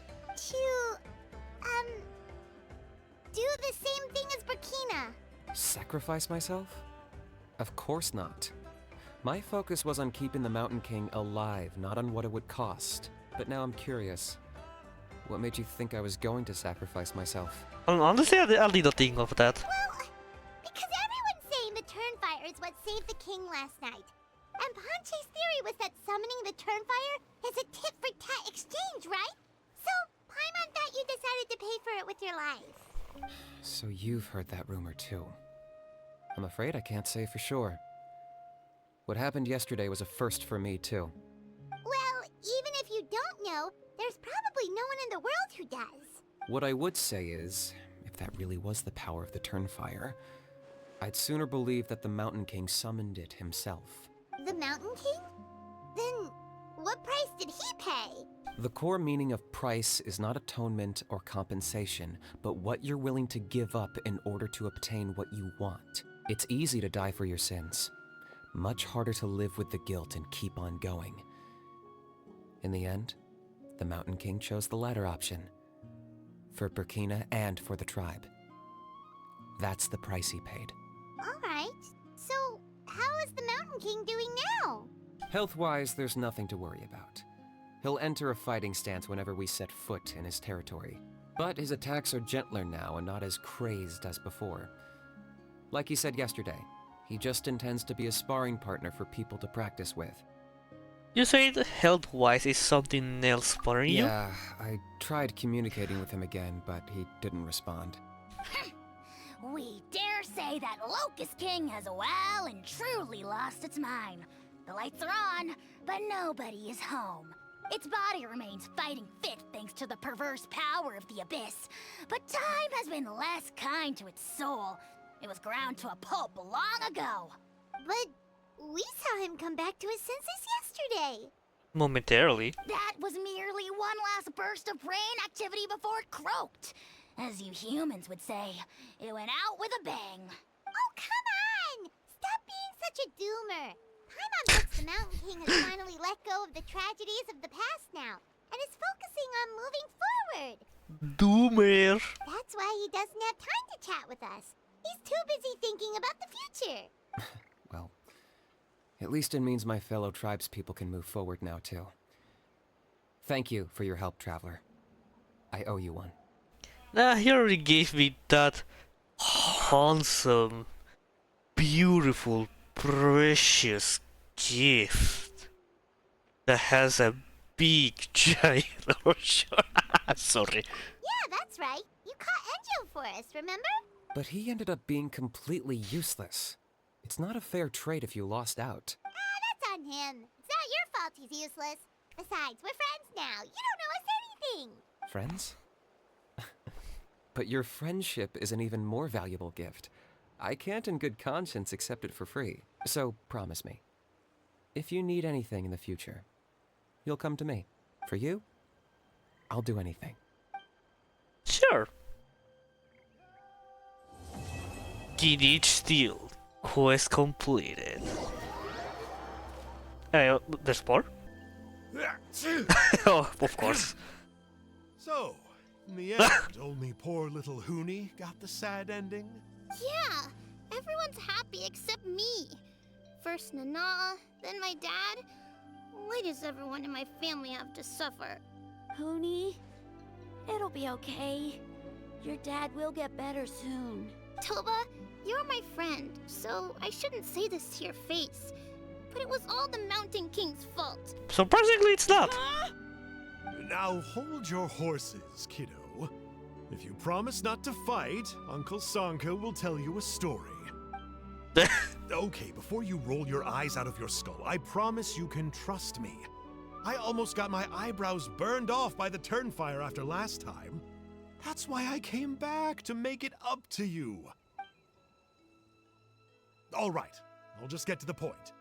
S1: do the same thing as Burkina?
S7: Sacrifice myself? Of course not. My focus was on keeping the Mountain King alive, not on what it would cost. But now I'm curious. What made you think I was going to sacrifice myself?
S2: Honestly, I didn't think of that.
S1: Well, because everyone's saying the Turnfire is what saved the king last night. And Ponche's theory was that summoning the Turnfire is a tit-for-tat exchange, right? So, Paimon thought you decided to pay for it with your life.
S7: So you've heard that rumor too. I'm afraid I can't say for sure. What happened yesterday was a first for me too.
S1: Well, even if you don't know, there's probably no one in the world who does.
S7: What I would say is, if that really was the power of the Turnfire, I'd sooner believe that the Mountain King summoned it himself.
S1: The Mountain King? Then, what price did he pay?
S7: The core meaning of price is not atonement or compensation, but what you're willing to give up in order to obtain what you want. It's easy to die for your sins. Much harder to live with the guilt and keep on going. In the end, the Mountain King chose the latter option. For Burkina and for the tribe. That's the price he paid.
S1: Alright, so how is the Mountain King doing now?
S7: Health-wise, there's nothing to worry about. He'll enter a fighting stance whenever we set foot in his territory. But his attacks are gentler now and not as crazed as before. Like he said yesterday, he just intends to be a sparring partner for people to practice with.
S2: You said health-wise is something else bothering you?
S7: Yeah, I tried communicating with him again, but he didn't respond.
S4: We dare say that Locust King has well and truly lost its mind. The lights are on, but nobody is home. Its body remains fighting fit thanks to the perverse power of the Abyss. But time has been less kind to its soul. It was ground to a pulp long ago.
S1: But we saw him come back to his senses yesterday.
S2: Momentarily.
S4: That was merely one last burst of brain activity before it croaked. As you humans would say, it went out with a bang.
S1: Oh, come on! Stop being such a doomer. Paimon thinks the Mountain King has finally let go of the tragedies of the past now, and is focusing on moving forward.
S2: Doomer.
S1: That's why he doesn't have time to chat with us. He's too busy thinking about the future.
S7: Well, at least it means my fellow tribespeople can move forward now, too. Thank you for your help, Traveler. I owe you one.
S2: Nah, he already gave me that handsome, beautiful, precious gift that has a big giant ocean. Sorry.
S1: Yeah, that's right. You caught Angel for us, remember?
S7: But he ended up being completely useless. It's not a fair trade if you lost out.
S1: That's on him. It's not your fault he's useless. Besides, we're friends now. You don't know us anything.
S7: Friends? But your friendship is an even more valuable gift. I can't in good conscience accept it for free. So promise me, if you need anything in the future, you'll come to me. For you, I'll do anything.
S2: Sure. Kinich Steel. Quest completed. Hey, there's more? Oh, of course.
S5: So, in the end, only poor little Huni got the sad ending?
S1: Yeah, everyone's happy except me. First Nana, then my dad. Why does everyone in my family have to suffer?
S3: Huni, it'll be okay. Your dad will get better soon.
S1: Toba, you're my friend, so I shouldn't say this to your face. But it was all the Mountain King's fault.
S2: Surprisingly, it's not.
S5: Now hold your horses, kiddo. If you promise not to fight, Uncle Sanka will tell you a story. Okay, before you roll your eyes out of your skull, I promise you can trust me. I almost got my eyebrows burned off by the turnfire after last time. That's why I came back, to make it up to you. All right, I'll just get to the point.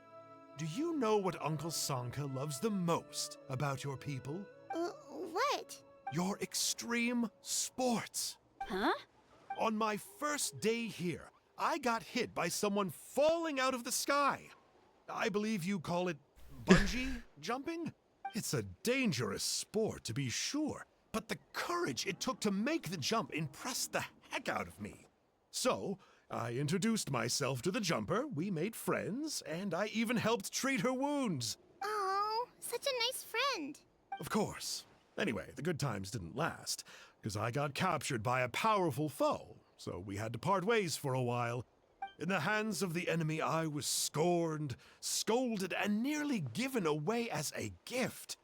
S5: Do you know what Uncle Sanka loves the most about your people?
S1: What?
S5: Your extreme sports.
S3: Huh?
S5: On my first day here, I got hit by someone falling out of the sky. I believe you call it bungee jumping? It's a dangerous sport, to be sure, but the courage it took to make the jump impressed the heck out of me. So, I introduced myself to the jumper, we made friends, and I even helped treat her wounds.
S1: Oh, such a nice friend.
S5: Of course. Anyway, the good times didn't last, because I got captured by a powerful foe, so we had to part ways for a while. In the hands of the enemy, I was scorned, scolded, and nearly given away as a gift.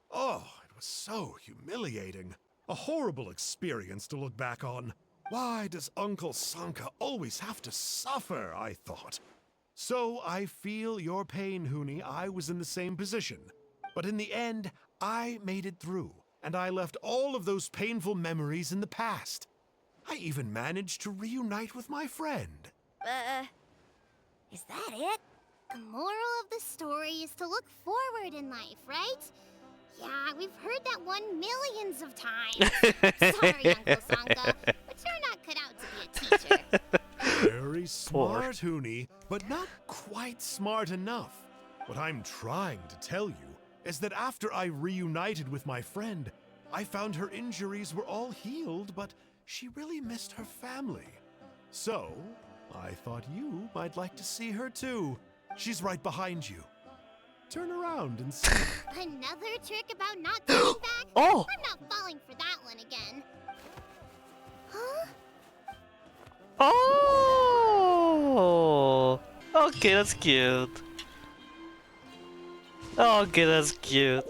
S5: Oh, it was so humiliating. A horrible experience to look back on. Why does Uncle Sanka always have to suffer, I thought. So I feel your pain, Huni. I was in the same position. But in the end, I made it through, and I left all of those painful memories in the past. I even managed to reunite with my friend.
S4: Is that it?
S1: The moral of the story is to look forward in life, right? Yeah, we've heard that one millions of times. Sorry, Uncle Sanka, but you're not cut out to be a teacher.
S5: Very smart, Huni, but not quite smart enough. What I'm trying to tell you is that after I reunited with my friend, I found her injuries were all healed, but she really missed her family. So, I thought you might like to see her too. She's right behind you. Turn around and see.
S1: Another trick about not turning back?
S2: Oh!
S1: I'm not falling for that one again. Huh?
S2: Oh! Okay, that's cute. Okay, that's cute.